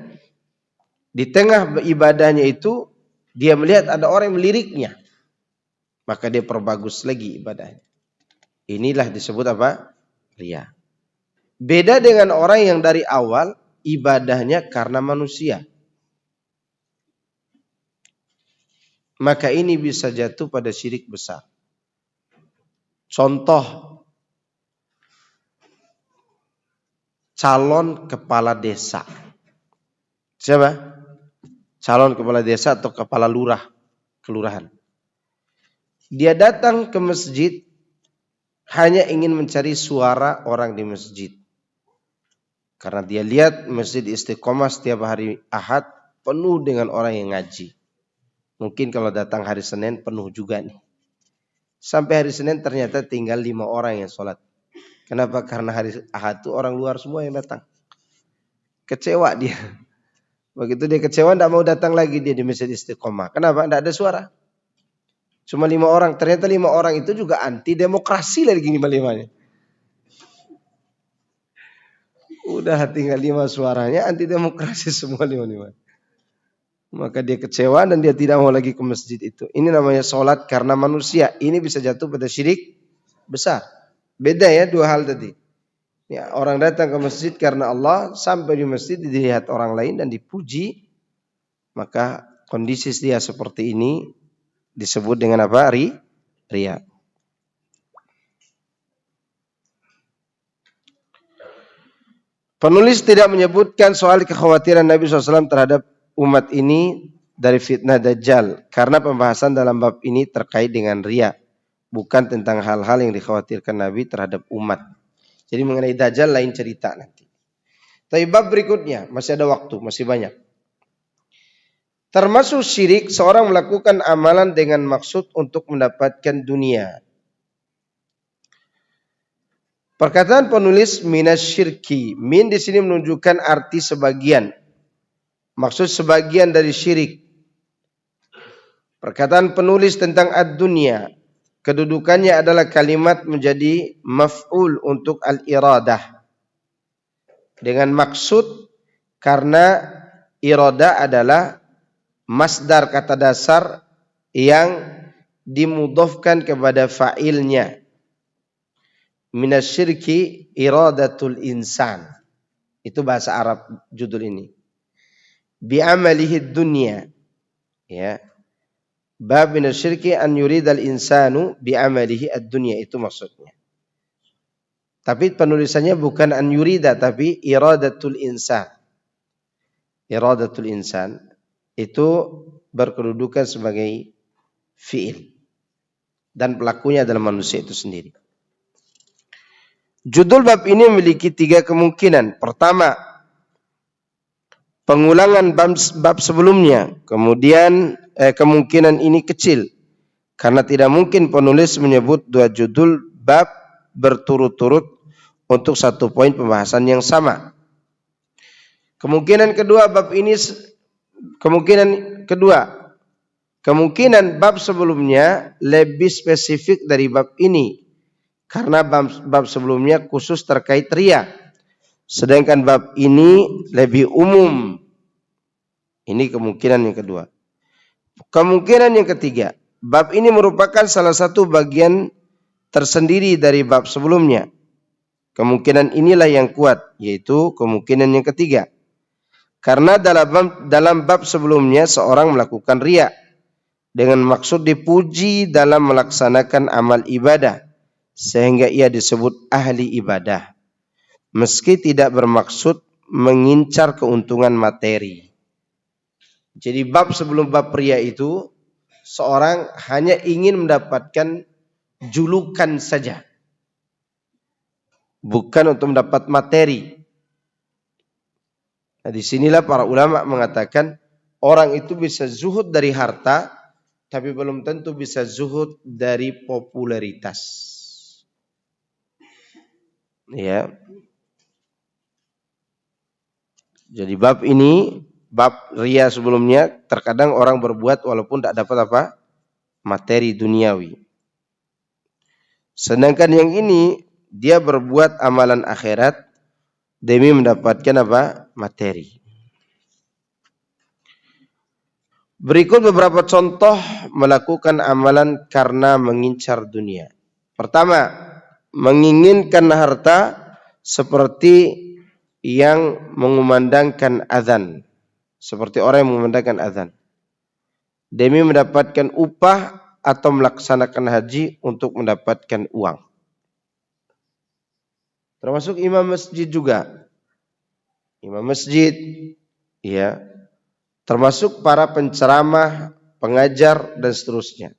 di tengah ibadahnya itu dia melihat ada orang yang meliriknya. Maka dia perbagus lagi ibadahnya. Inilah disebut apa? Riya. Beda dengan orang yang dari awal ibadahnya karena manusia. Maka ini bisa jatuh pada syirik besar. Contoh, calon kepala desa. Siapa? Calon kepala desa atau kepala kelurahan. Dia datang ke masjid hanya ingin mencari suara orang di masjid. Karena dia lihat masjid Istiqomah setiap hari Ahad penuh dengan orang yang ngaji. Mungkin kalau datang hari Senin penuh juga nih. Sampai hari Senin ternyata tinggal 5 orang yang sholat. Kenapa? Karena hari Ahad itu orang luar semua yang datang. Kecewa dia. Begitu dia kecewa tidak mau datang lagi dia di masjid Istiqomah. Kenapa? Tidak ada suara. Cuma 5 orang. Ternyata 5 orang itu juga anti demokrasi lagi 5-5-nya. Udah tinggal 5 suaranya anti demokrasi semua 5-5. Maka dia kecewa dan dia tidak mau lagi ke masjid itu. Ini namanya sholat karena manusia. Ini bisa jatuh pada syirik besar. Beda ya dua hal tadi. Ya, orang datang ke masjid karena Allah, sampai di masjid dilihat orang lain dan dipuji. Maka kondisi dia seperti ini disebut dengan apa? Riya. Penulis tidak menyebutkan soal kekhawatiran Nabi SAW terhadap umat ini dari fitnah Dajjal. Karena pembahasan dalam bab ini terkait dengan riya. Bukan tentang hal-hal yang dikhawatirkan Nabi terhadap umat. Jadi mengenai Dajjal lain cerita nanti. Tapi bab berikutnya, masih ada waktu, masih banyak. Termasuk syirik, seorang melakukan amalan dengan maksud untuk mendapatkan dunia. Perkataan penulis minasyirki, min di sini menunjukkan arti sebagian. Maksud sebagian dari syirik. Perkataan penulis tentang ad-dunya, kedudukannya adalah kalimat menjadi maf'ul untuk al-iradah. Dengan maksud, karena iradah adalah masdar kata dasar yang dimudhafkan kepada fa'ilnya. Minasyirki iradatul insan. Itu bahasa Arab judul ini. Bi'amalihi dunya. Ya. Bab minasyirki an yuridal insanu bi'amalihi ad-dunya. Itu maksudnya. Tapi penulisannya bukan an yurida, tapi iradatul insan. Iradatul insan itu berkedudukan sebagai fi'il. Dan pelakunya adalah manusia itu sendiri. Judul bab ini memiliki 3 kemungkinan. Pertama, pengulangan bab sebelumnya. Kemudian kemungkinan ini kecil. Karena tidak mungkin penulis menyebut 2 judul bab berturut-turut untuk 1 poin pembahasan yang sama. Kemungkinan bab sebelumnya lebih spesifik dari bab ini. Karena bab sebelumnya khusus terkait riya. Sedangkan bab ini lebih umum. Ini kemungkinan yang kedua. Kemungkinan yang ketiga, bab ini merupakan salah satu bagian tersendiri dari bab sebelumnya. Kemungkinan inilah yang kuat, yaitu kemungkinan yang ketiga. Karena dalam bab sebelumnya seorang melakukan riya dengan maksud dipuji dalam melaksanakan amal ibadah, sehingga ia disebut ahli ibadah, meski tidak bermaksud mengincar keuntungan materi. Jadi bab sebelum bab riya itu, seorang hanya ingin mendapatkan julukan saja, bukan untuk mendapat materi. Nah, disinilah para ulama mengatakan orang itu bisa zuhud dari harta, tapi belum tentu bisa zuhud dari popularitas. Ya. Jadi bab ini, bab riya sebelumnya, terkadang orang berbuat walaupun tidak dapat apa? Materi duniawi. Sedangkan yang ini, dia berbuat amalan akhirat demi mendapatkan apa? Materi. Berikut beberapa contoh melakukan amalan karena mengincar dunia. Pertama, menginginkan harta seperti yang mengumandangkan azan. Seperti orang yang mengumandangkan azan. Demi mendapatkan upah atau melaksanakan haji untuk mendapatkan uang. Termasuk imam masjid juga. Imam masjid, ya. Termasuk para penceramah, pengajar, dan seterusnya.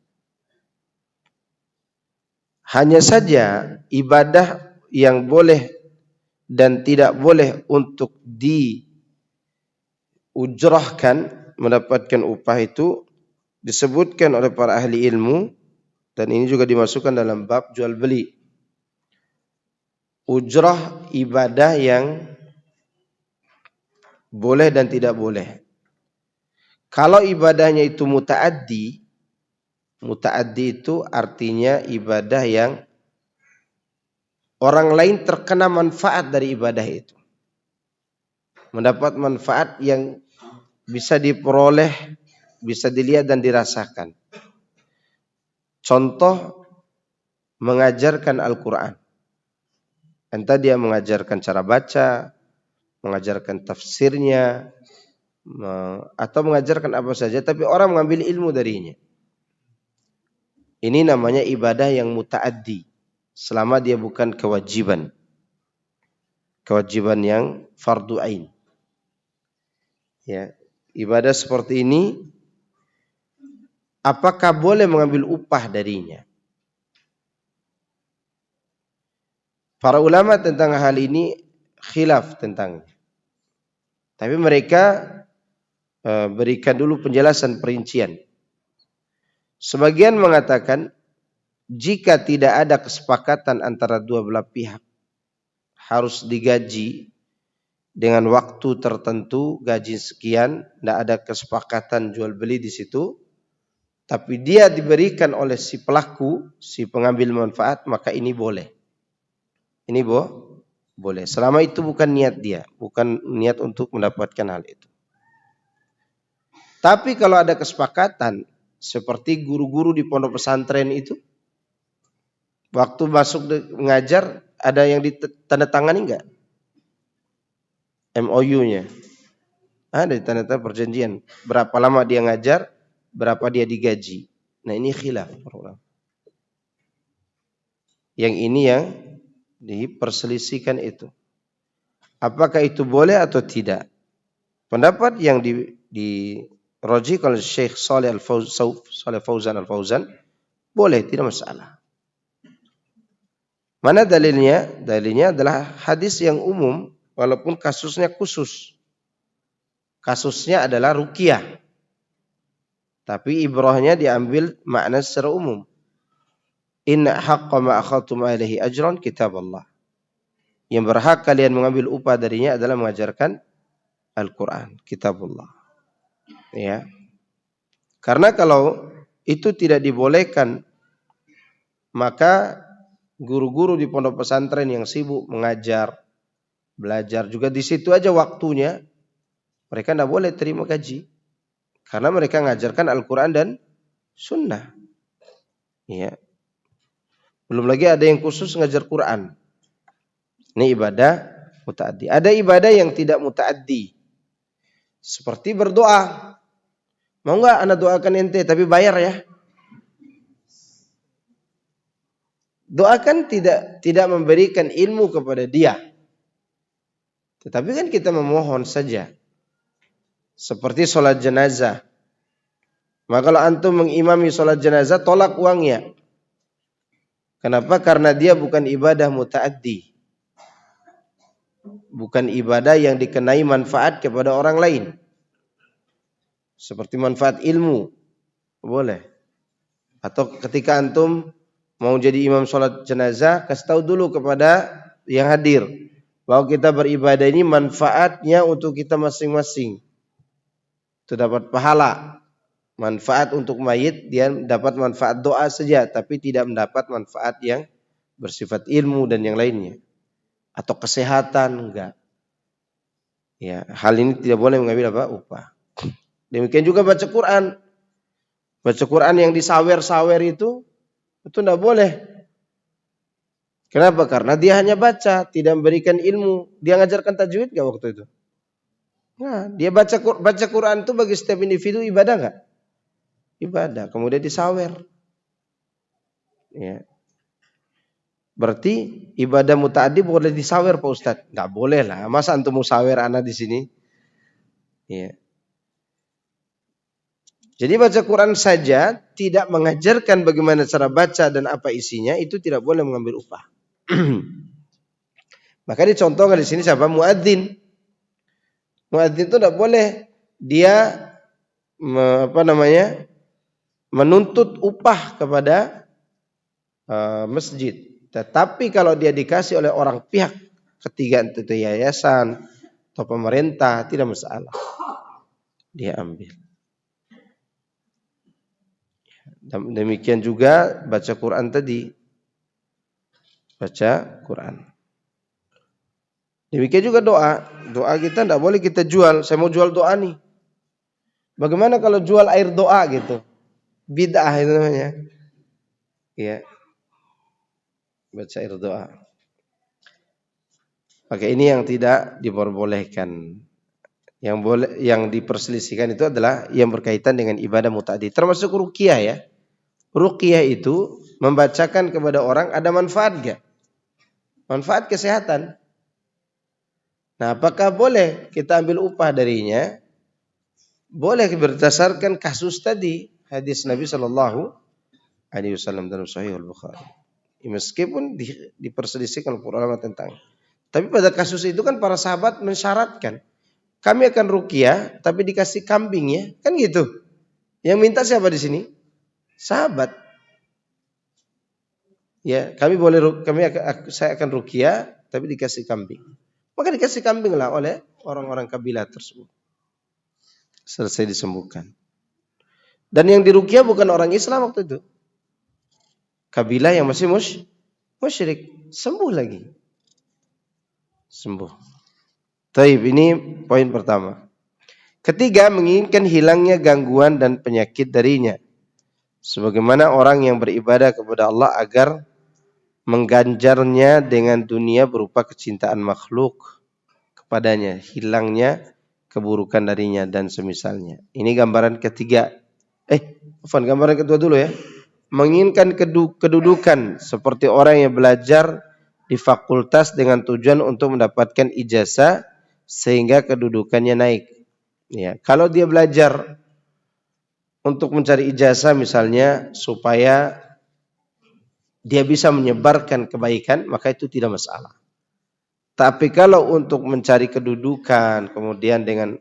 Hanya saja ibadah yang boleh dan tidak boleh untuk diujrahkan, mendapatkan upah itu disebutkan oleh para ahli ilmu, dan ini juga dimasukkan dalam bab jual beli. Ujrah ibadah yang boleh dan tidak boleh. Kalau ibadahnya itu muta'addi itu artinya ibadah yang orang lain terkena manfaat dari ibadah itu. Mendapat manfaat yang bisa diperoleh, bisa dilihat dan dirasakan. Contoh, mengajarkan Al-Quran. Entah dia mengajarkan cara baca, mengajarkan tafsirnya, atau mengajarkan apa saja, tapi orang mengambil ilmu darinya. Ini namanya ibadah yang muta'addi, selama dia bukan kewajiban. Kewajiban yang fardu ain. Ya, ibadah seperti ini, apakah boleh mengambil upah darinya? Para ulama tentang hal ini khilaf tentangnya. Tapi mereka berikan dulu penjelasan perincian. Sebagian mengatakan jika tidak ada kesepakatan antara dua belah pihak, harus digaji dengan waktu tertentu, gaji sekian, tidak ada kesepakatan jual beli di situ, tapi dia diberikan oleh si pelaku, si pengambil manfaat, maka ini boleh. Ini boleh. Selama itu bukan niat dia, bukan niat untuk mendapatkan hal itu. Tapi kalau ada kesepakatan, seperti guru-guru di pondok pesantren itu, waktu masuk mengajar, ada yang ditandatangani enggak? MOU-nya. Ada tanda-tanda perjanjian. Berapa lama dia ngajar, berapa dia digaji. Nah ini khilaf. Yang ini yang diperselisihkan itu. Apakah itu boleh atau tidak? Pendapat yang dirojih oleh Syekh Saleh Fauzan Al-Fauzan, boleh, tidak masalah. Mana dalilnya? Dalilnya adalah hadis yang umum, walaupun kasusnya khusus. Kasusnya adalah ruqyah. Tapi ibrahnya diambil makna secara umum. Inna haqqa ma akhadtum alaihi ajran kitab Allah. Yang berhak kalian mengambil upah darinya adalah mengajarkan Al-Quran, kitabullah. Ya. Karena kalau itu tidak dibolehkan, maka guru-guru di pondok pesantren yang sibuk mengajar, belajar juga di situ aja waktunya, mereka tidak boleh terima gaji. Karena mereka mengajarkan Al-Quran dan Sunnah. Ya. Belum lagi ada yang khusus ngajar Quran. Ini ibadah muta'addi. Ada ibadah yang tidak muta'addi. Seperti berdoa. Mau enggak anak doakan ente tapi bayar ya? Doakan tidak memberikan ilmu kepada dia. Tetapi kan kita memohon saja. Seperti sholat jenazah. Maka kalau antum mengimami sholat jenazah, tolak uangnya. Kenapa? Karena dia bukan ibadah muta'addi. Bukan ibadah yang dikenai manfaat kepada orang lain. Seperti manfaat ilmu. Boleh. Atau ketika antum mau jadi imam sholat jenazah, kasih tahu dulu kepada yang hadir. Bahwa kita beribadah ini manfaatnya untuk kita masing-masing. Itu dapat pahala. Manfaat untuk mayit, dia dapat manfaat doa saja, tapi tidak mendapat manfaat yang bersifat ilmu dan yang lainnya. Atau kesehatan, enggak. Ya, hal ini tidak boleh mengambil apa? Upah. Demikian juga baca Quran. Baca Quran yang disawer-sawer itu tidak boleh. Kenapa? Karena dia hanya baca, tidak memberikan ilmu. Dia ngajarkan tajwid enggak waktu itu? Nah, dia baca Quran itu bagi setiap individu ibadah enggak? Ibadah, kemudian disawer. Ya. Berarti ibadah muta'addi boleh disawer Pak Ustaz? Enggak boleh lah. Masa antum mau sawer anak di sini? Ya. Jadi baca Quran saja tidak mengajarkan bagaimana cara baca dan apa isinya, itu tidak boleh mengambil upah. Maka dicontohkan di sini siapa? Muadzin. Muadzin itu tidak boleh dia menuntut upah kepada masjid. Tetapi kalau dia dikasih oleh orang pihak ketiga, itu yayasan atau pemerintah, tidak masalah. Dia ambil. Demikian juga baca Quran tadi. Baca Quran. Demikian juga doa. Doa kita tidak boleh kita jual. Saya mau jual doa nih. Bagaimana kalau jual air doa gitu? Bid'ah itu namanya. Ya. Baca air doa. Maka ini yang tidak diperbolehkan. Yang diperselisihkan itu adalah yang berkaitan dengan ibadah muta'addi. Termasuk ruqyah ya. Ruqyah itu membacakan kepada orang ada manfaat enggak? Manfaat kesehatan. Nah, apakah boleh kita ambil upah darinya? Boleh berdasarkan kasus tadi, hadis Nabi Shallallahu Alaihi Wasallam dalam Sahih Al-Bukhari. Meskipun diperselisihkan ulama tentang. Tapi pada kasus itu kan para sahabat mensyaratkan, kami akan ruqyah tapi dikasih kambing ya, kan gitu. Yang minta siapa di sini? Sahabat. Ya, saya akan ruqyah tapi dikasih kambing. Maka dikasih kambing lah oleh orang-orang kabilah tersebut. Selesai disembuhkan. Dan yang diruqyah bukan orang Islam waktu itu. Kabilah yang masih musyrik. Sembuh lagi. Sembuh. Taib, ini poin pertama. Ketiga, menginginkan hilangnya gangguan dan penyakit darinya. Sebagaimana orang yang beribadah kepada Allah agar mengganjarnya dengan dunia berupa kecintaan makhluk kepadanya, hilangnya keburukan darinya dan semisalnya. Ini gambaran ketiga. Gambaran kedua dulu ya. Menginginkan kedudukan seperti orang yang belajar di fakultas dengan tujuan untuk mendapatkan ijazah sehingga kedudukannya naik. Ya, kalau dia belajar untuk mencari ijazah misalnya supaya dia bisa menyebarkan kebaikan, maka itu tidak masalah. Tapi kalau untuk mencari kedudukan, kemudian dengan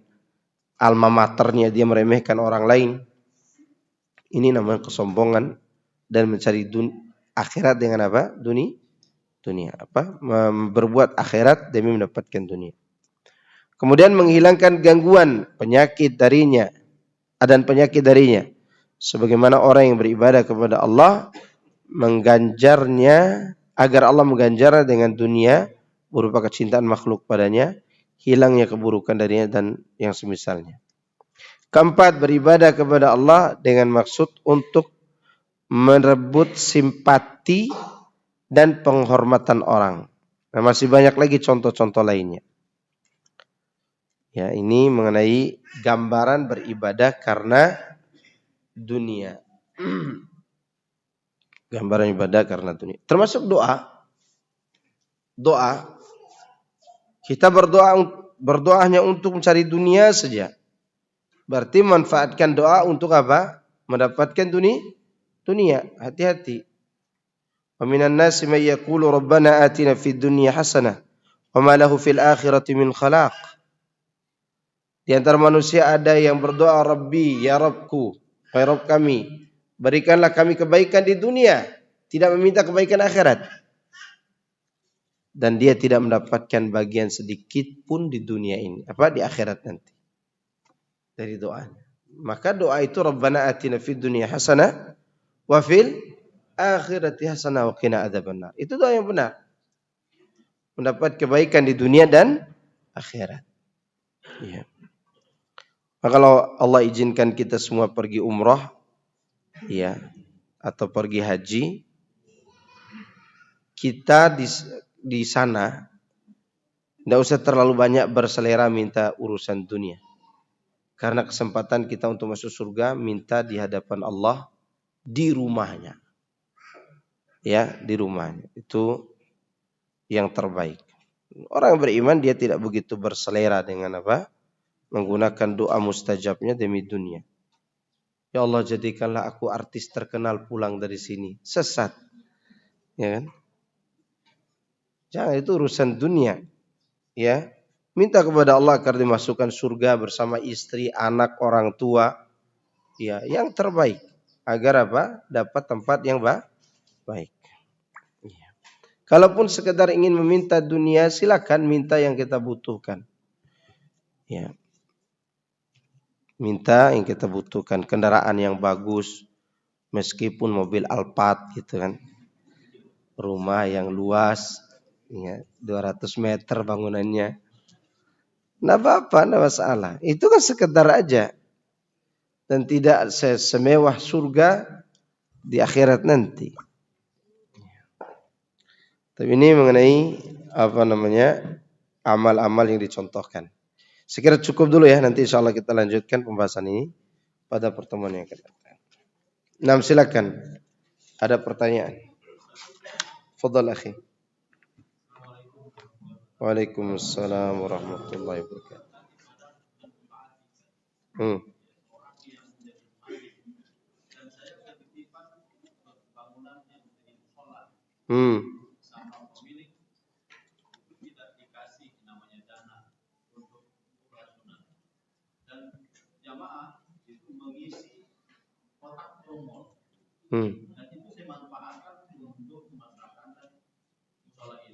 alma maternya dia meremehkan orang lain, ini namanya kesombongan dan mencari akhirat dengan apa? Dunia. Berbuat akhirat demi mendapatkan dunia. Kemudian menghilangkan gangguan penyakit darinya dan penyakit darinya. Sebagaimana orang yang beribadah kepada Allah mengganjarnya agar Allah mengganjarnya dengan dunia berupa kecintaan makhluk padanya, hilangnya keburukan darinya dan yang semisalnya. Keempat, beribadah kepada Allah dengan maksud untuk merebut simpati dan penghormatan orang. Nah, masih banyak lagi contoh-contoh lainnya. Ya, ini mengenai gambaran beribadah karena dunia. Gambaran ibadah karena dunia. Termasuk doa. Doa. Kita berdoa hanya untuk mencari dunia saja. Berarti manfaatkan doa untuk apa? Mendapatkan dunia. Hati-hati. Wa minan nasi may yaqulu rabbana atina fid dunya hasanah wa ma lahu fil akhirati min khalaq. Di antara manusia ada yang berdoa, Rabbi, ya Rabbku, ya Rabb kami, berikanlah kami kebaikan di dunia, tidak meminta kebaikan akhirat. Dan dia tidak mendapatkan bagian sedikit pun di dunia ini, di akhirat nanti. Dari doanya. Maka doa itu Rabbana atina fid dunya hasanah wa fil akhirati hasanah wa qina adzabannar. Itu doa yang benar. Mendapat kebaikan di dunia dan akhirat. Ya. Maka kalau Allah izinkan kita semua pergi umrah, ya, atau pergi haji, kita di sana tidak usah terlalu banyak berselera minta urusan dunia. Karena kesempatan kita untuk masuk surga minta di hadapan Allah di rumahnya. Ya, di rumahnya. Itu yang terbaik. Orang yang beriman dia tidak begitu berselera dengan menggunakan doa mustajabnya demi dunia. Ya Allah, jadikanlah aku artis terkenal pulang dari sini. Sesat. Ya kan? Jangan, itu urusan dunia. Ya. Minta kepada Allah agar dimasukkan surga bersama istri, anak, orang tua. Ya, yang terbaik. Agar dapat tempat yang baik. Ya. Kalaupun sekedar ingin meminta dunia, silakan minta yang kita butuhkan. Ya. Minta yang kita butuhkan, kendaraan yang bagus, meskipun mobil Alphard gitu kan. Rumah yang luas, ya, 200 meter bangunannya. Nggak apa-apa, nggak masalah. Itu kan sekedar aja. Dan tidak semewah surga di akhirat nanti. Tapi ini mengenai amal-amal yang dicontohkan. Sekira cukup dulu ya, nanti insya Allah kita lanjutkan pembahasan ini pada pertemuan yang akan datang. Nah, silakan. Ada pertanyaan? Fadhal akhi. Waalaikumsalam warahmatullahi wabarakatuh.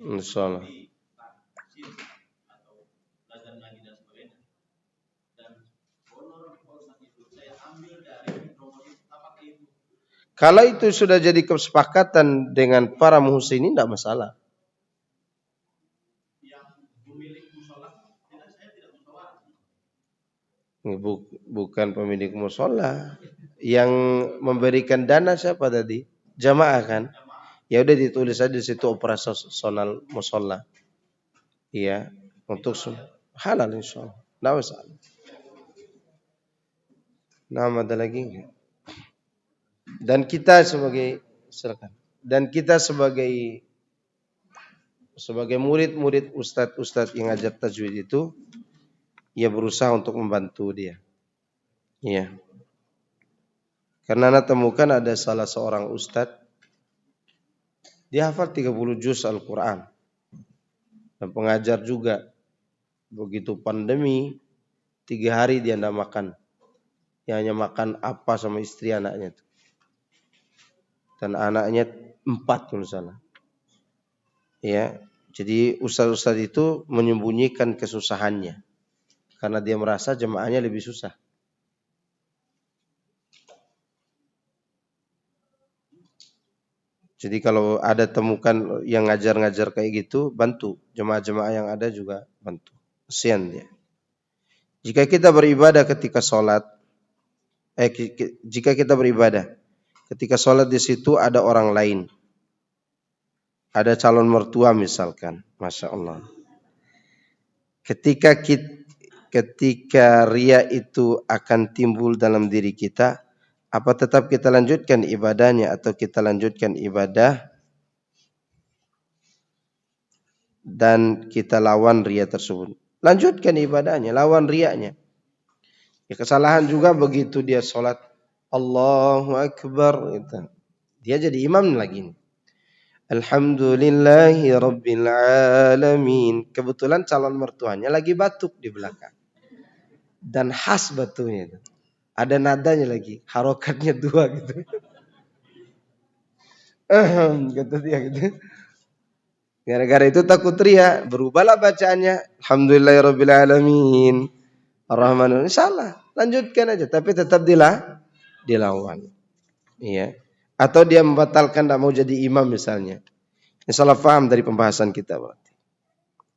Insyaallah. Kalau itu sudah jadi kesepakatan dengan para muhsinin tidak masalah. Bukan pemilik musola. Yang memberikan dana siapa tadi? Jamaah kan? Ya udah ditulis aja di situ operasional musola. Iya, untuk halal insyaallah. Tidak masalah. Nama ada lagi enggak? Dan kita sebagai silakan. Dan kita sebagai murid-murid ustadz yang ngajar tajwid itu, ia berusaha untuk membantu dia. Iya. Karena anak temukan ada salah seorang ustadz, dia hafal 30 juz Al-Quran. Dan pengajar juga. Begitu pandemi, 3 hari dia tidak makan. Dia hanya makan apa sama istri anaknya. Dan anaknya 4 kalau salah. Ya, jadi ustaz-ustaz itu menyembunyikan kesusahannya. Karena dia merasa jemaahnya lebih susah. Jadi kalau ada temukan yang ngajar-ngajar kayak gitu, bantu. Jemaah-jemaah yang ada juga bantu. Kasihan dia. Jika kita beribadah ketika sholat, jika kita beribadah, ketika sholat di situ ada orang lain. Ada calon mertua misalkan. Masya Allah. Ketika ria itu akan timbul dalam diri kita, apa tetap kita lanjutkan ibadahnya atau kita lanjutkan ibadah dan kita lawan ria tersebut? Lanjutkan ibadahnya, lawan riaknya. Ya, kesalahan juga begitu dia sholat Allahu Akbar, gitu. Dia jadi imam lagi. Alhamdulillahi Rabbil Alamin. Kebetulan calon mertuanya lagi batuk di belakang. Dan khas batunya. Ada nadanya lagi. Harokatnya 2 gitu. Kata dia gitu. Gara-gara itu takut ria. Berubahlah bacaannya. Alhamdulillahi Rabbil Alamin. Ar-Rahman. Salah. Lanjutkan aja. Tapi tetap dilawan. Iya. Atau dia membatalkan tidak mau jadi imam misalnya. Ini salah paham dari pembahasan kita berarti.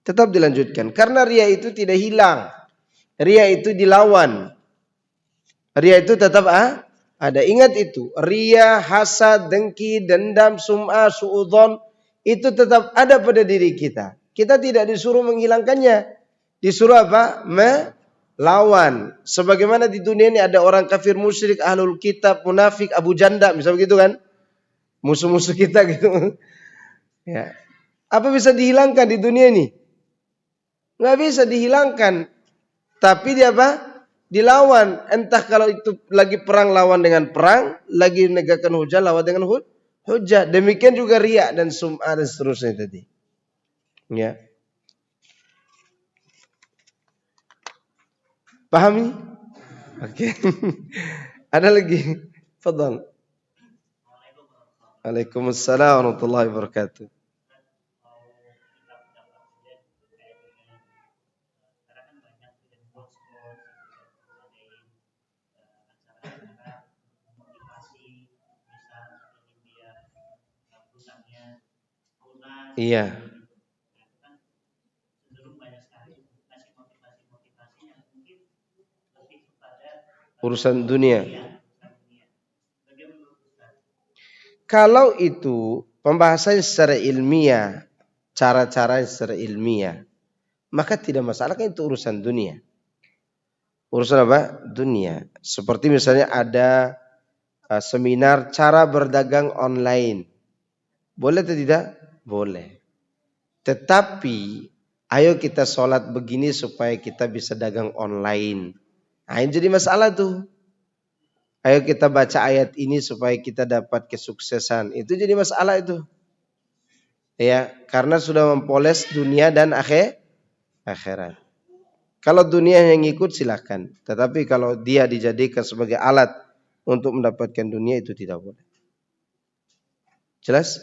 Tetap dilanjutkan. Karena ria itu tidak hilang. Ria itu dilawan. Ria itu tetap ada. Ingat itu. Ria, hasad, dengki, dendam, sum'ah, su'udhon. Itu tetap ada pada diri kita. Kita tidak disuruh menghilangkannya. Disuruh apa? Melawan. Sebagaimana di dunia ini ada orang kafir musyrik, ahlul kitab, munafik, Abu Janda. Misalnya begitu kan. Musuh-musuh kita gitu. Ya. Apa bisa dihilangkan di dunia ini? Nggak bisa dihilangkan. Tapi dia apa? Dilawan. Entah kalau itu lagi perang lawan dengan perang, lagi menegakkan hujah lawan dengan hujah. Demikian juga riya dan sum'ah dan seterusnya tadi. Ya. Pahami? Oke. Ada lagi? Fadhal. Waalaikumsalam warahmatullahi wabarakatuh. Iya. Urusan dunia. Kalau itu pembahasannya secara ilmiah, cara-cara secara ilmiah, maka tidak masalah kan itu urusan dunia. Urusan apa? Dunia. Seperti misalnya ada seminar cara berdagang online. Boleh atau tidak? Boleh. Tetapi ayo kita sholat begini supaya kita bisa dagang online. Nah, ini jadi masalah tuh. Ayo kita baca ayat ini supaya kita dapat kesuksesan. Itu jadi masalah itu. Ya, karena sudah mempoles dunia dan akhirat. Kalau dunia yang ikut silakan. Tetapi kalau dia dijadikan sebagai alat untuk mendapatkan dunia itu tidak boleh. Jelas?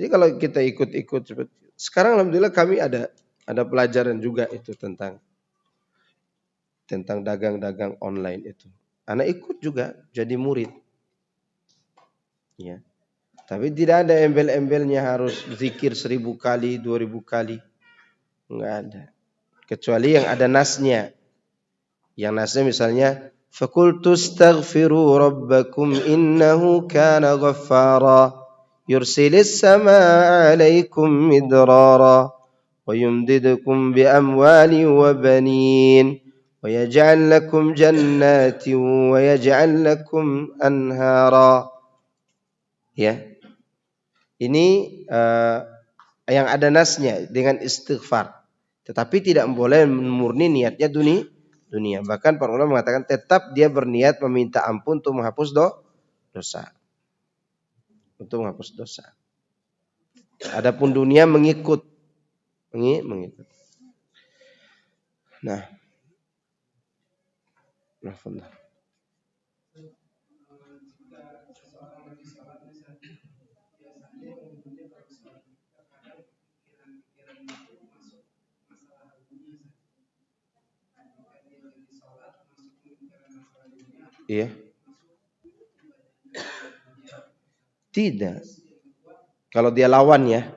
Jadi kalau kita ikut-ikut sekarang alhamdulillah kami ada pelajaran juga itu tentang dagang-dagang online itu. Anak ikut juga jadi murid. Ya. Tapi tidak ada embel-embelnya harus zikir 1000 kali, 2000 kali. Enggak ada. Kecuali yang ada nasnya. Yang nasnya misalnya fakultu astaghfiru rabbakum innahu kana ghaffara yursilis samaa 'alaikum midrara wa yumdidukum bi amwali wa banin wa yaj'al lakum jannatin wa yaj'al lakum anhara. Ya. Ini yang ada nasnya dengan istighfar. Tetapi tidak boleh murni niatnya dunia. Bahkan para ulama mengatakan tetap dia berniat meminta ampun untuk menghapus dosa. Untuk menghapus dosa. Adapun dunia mengikut. Nah. Iya. Tidak. Kalau dia lawan ya.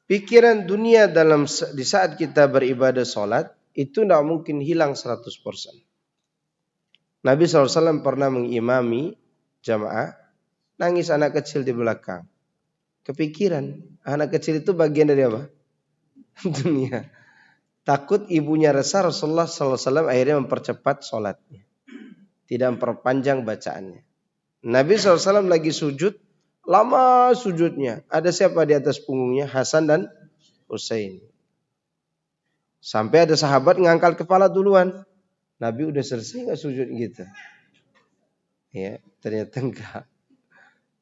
Pikiran dunia di saat kita beribadah sholat itu tidak mungkin hilang 100%. Nabi SAW pernah mengimami jamaah, nangis anak kecil di belakang. Kepikiran, anak kecil itu bagian dari apa? Dunia. Takut ibunya resah, Rasulullah SAW akhirnya mempercepat sholatnya. Tidak memperpanjang bacaannya. Nabi SAW lagi sujud, lama sujudnya. Ada siapa di atas punggungnya? Hasan dan Husain. Sampai ada sahabat ngangkat kepala duluan. Nabi udah selesai nggak sujud gitu? Ya, ternyata enggak.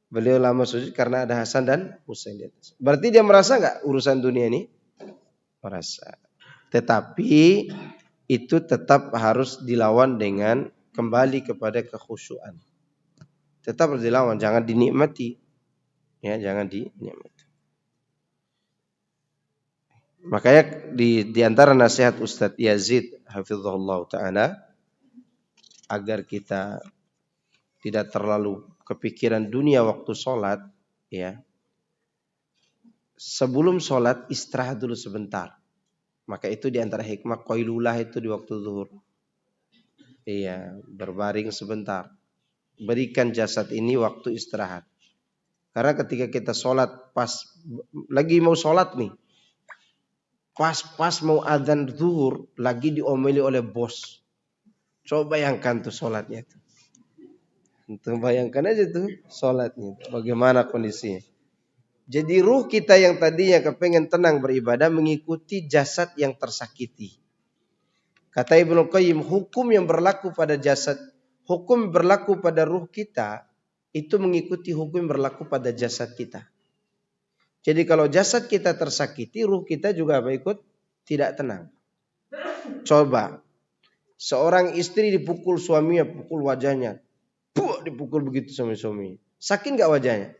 Beliau lama sujud karena ada Hasan dan Husain di atas. Berarti dia merasa nggak urusan dunia ini? Merasa. Tetapi itu tetap harus dilawan dengan kembali kepada kekhusyuan. Tetap harus dilawan, jangan dinikmati. Ya, jangan dinikmati. Makanya di antara nasihat Ustadz Yazid hafizahullah ta'ala agar kita tidak terlalu kepikiran dunia waktu sholat, ya. Sebelum sholat istirahat dulu sebentar. Maka itu di antara hikmah qailulah itu di waktu zuhur. Iya, berbaring sebentar. Berikan jasad ini waktu istirahat. Karena ketika kita sholat pas lagi mau sholat nih, pas mau adzan zuhur lagi diomeli oleh bos. Coba bayangkan tuh sholatnya itu. Untuk bayangkan aja tuh sholatnya. Bagaimana kondisinya. Jadi ruh kita yang tadinya kepengen tenang beribadah mengikuti jasad yang tersakiti. Kata Ibnu Qayyim, hukum yang berlaku pada jasad, hukum berlaku pada ruh kita itu mengikuti hukum yang berlaku pada jasad kita. Jadi kalau jasad kita tersakiti, ruh kita juga ikut tidak tenang. Coba, seorang istri dipukul suaminya, pukul wajahnya. Dipukul begitu sama suami. Sakit gak wajahnya?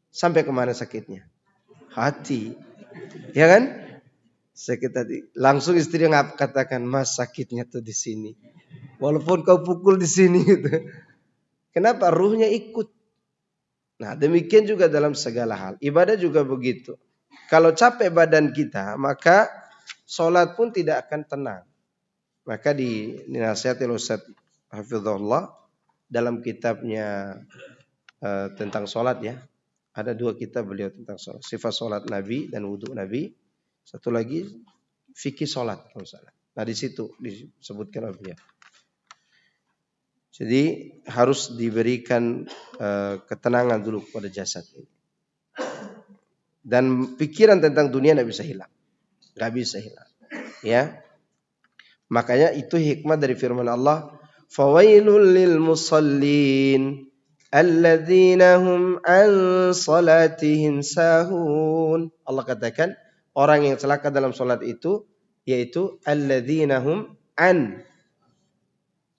Sampai kemana sakitnya? Hati. Ya kan? Sakit hati. Langsung istri yang katakan, Mas sakitnya tuh di sini. Walaupun kau pukul di sini. Gitu. Kenapa? Ruhnya ikut. Nah demikian juga dalam segala hal. Ibadah juga begitu. Kalau capek badan kita, maka sholat pun tidak akan tenang. Maka dinasihati oleh Ustaz Hafizahullah dalam kitabnya tentang sholat ya. Ada 2 kitab beliau tentang sholat. Sifat sholat Nabi dan wudhu Nabi. Satu lagi fikih sholat. Nah di situ disebutkan oleh beliau. Jadi harus diberikan ketenangan dulu kepada jasad ini. Dan pikiran tentang dunia tidak bisa hilang. Gak bisa hilang. Ya. Makanya itu hikmah dari firman Allah. Fawailul lil musallin. alladzina hum an salatihim sahun. Allah katakan orang yang celaka dalam salat itu yaitu alladzina hum an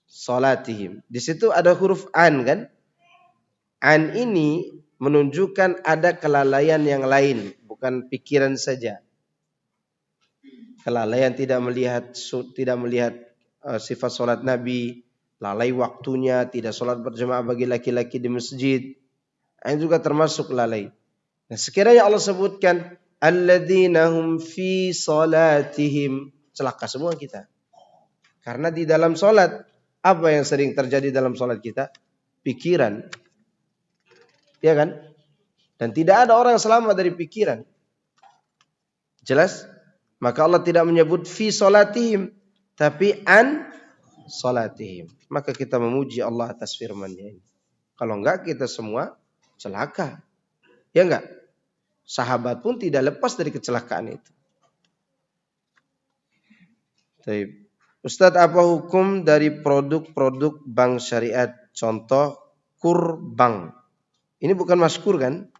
salatihim. Di situ ada huruf an kan? An ini menunjukkan ada kelalaian yang lain, bukan pikiran saja. Kelalaian tidak melihat sifat salat Nabi, lalai waktunya, tidak salat berjamaah bagi laki-laki di masjid. Ini juga termasuk lalai. Nah, sekiranya Allah sebutkan alladzina hum fi salatihim, celaka semua kita. Karena di dalam salat, apa yang sering terjadi dalam salat kita? Pikiran. Ya kan? Dan tidak ada orang selamat dari pikiran. Jelas? Maka Allah tidak menyebut fi salatihim, tapi an salatihim. Maka kita memuji Allah atas firman-Nya ini. Kalau enggak kita semua celaka. Ya enggak? Sahabat pun tidak lepas dari kecelakaan itu. Baik. Ustadz, apa hukum dari produk-produk bank syariat? Contoh Kurbank. Ini bukan maskur kan?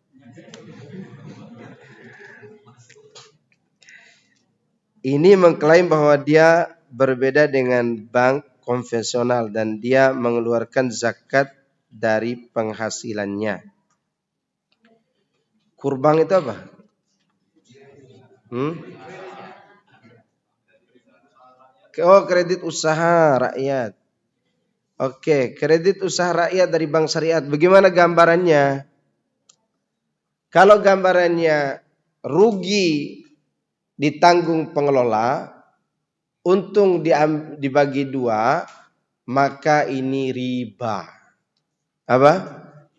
Ini mengklaim bahwa dia berbeda dengan bank konvensional dan dia mengeluarkan zakat dari penghasilannya. Kurbank itu apa? Oh, kredit usaha rakyat. Oke, kredit usaha rakyat dari bank syariat. Bagaimana gambarannya? Kalau gambarannya rugi ditanggung pengelola, untung dibagi dua, maka ini riba. Apa?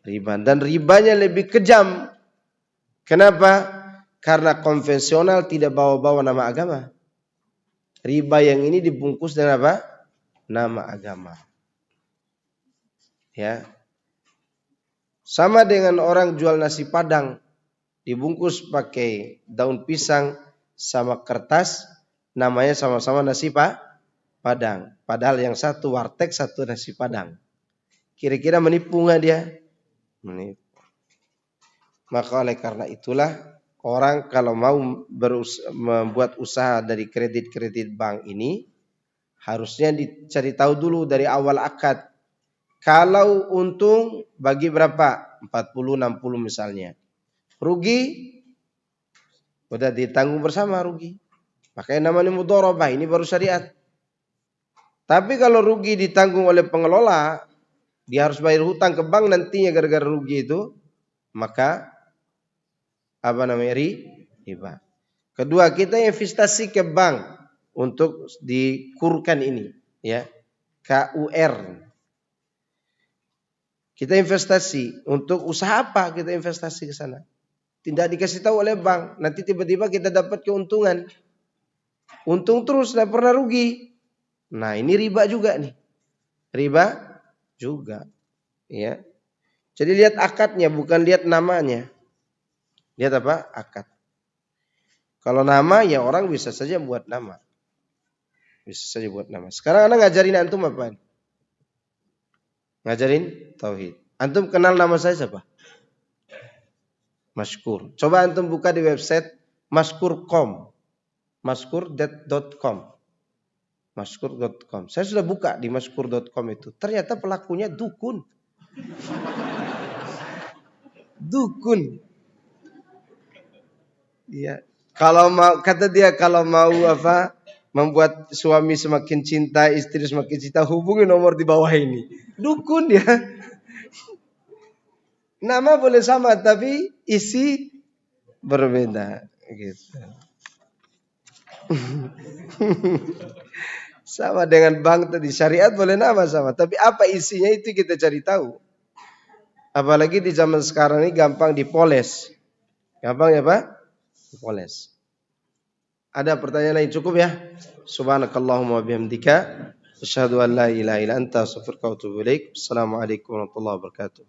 Riba. Dan ribanya lebih kejam. Kenapa? Karena konvensional tidak bawa-bawa nama agama. Riba yang ini dibungkus dengan apa? Nama agama. Ya. Sama dengan orang jual nasi padang, dibungkus pakai daun pisang sama kertas, namanya sama-sama nasi padang. Padahal yang satu warteg, satu nasi padang. Kira-kira menipu nggak dia? Menipu. Maka oleh karena itulah orang kalau mau membuat usaha dari kredit-kredit bank ini, harusnya dicari tahu dulu dari awal akad. Kalau untung bagi berapa? 40-60 misalnya. Rugi udah ditanggung bersama rugi. Makanya namanya mudharabah, ini baru syariat. Tapi kalau rugi ditanggung oleh pengelola, dia harus bayar hutang ke bank nantinya gara-gara rugi itu, maka apa namanya? Riba. Kedua, kita investasi ke bank untuk dikurkan ini, ya. KUR. Kita investasi untuk usaha apa? Kita investasi ke sana. Tidak dikasih tahu oleh bank. Nanti tiba-tiba kita dapat keuntungan. Untung terus, tidak pernah rugi. Nah, ini riba juga nih. Riba juga. Ya. Jadi lihat akadnya, bukan lihat namanya. Lihat apa? Akad. Kalau nama, ya orang bisa saja buat nama. Bisa saja buat nama. Sekarang anak ngajarin antum apa? Ngajarin tauhid. Antum kenal nama saya siapa? Maskur. Coba antum buka di website maskur.com. Maskur.com. Maskur.com. Saya sudah buka di maskur.com itu. Ternyata pelakunya dukun. Dukun. Iya. Kalau mau, kata dia, kalau mau apa? Membuat suami semakin cinta, istri semakin cinta, hubungi nomor di bawah ini. Dukun ya. Nama boleh sama tapi isi berbeda gitu. Sama dengan bank tadi, syariat boleh nama sama, tapi apa isinya itu kita cari tahu. Apalagi di zaman sekarang ini gampang dipoles. Gampang ya Pak? Dipoles. Ada pertanyaan lain cukup ya? Subhanakallahumma bihamdika asyhadu an la ilaha illa anta astaghfiruka wa atubu ilaik. Assalamualaikum warahmatullahi wabarakatuh.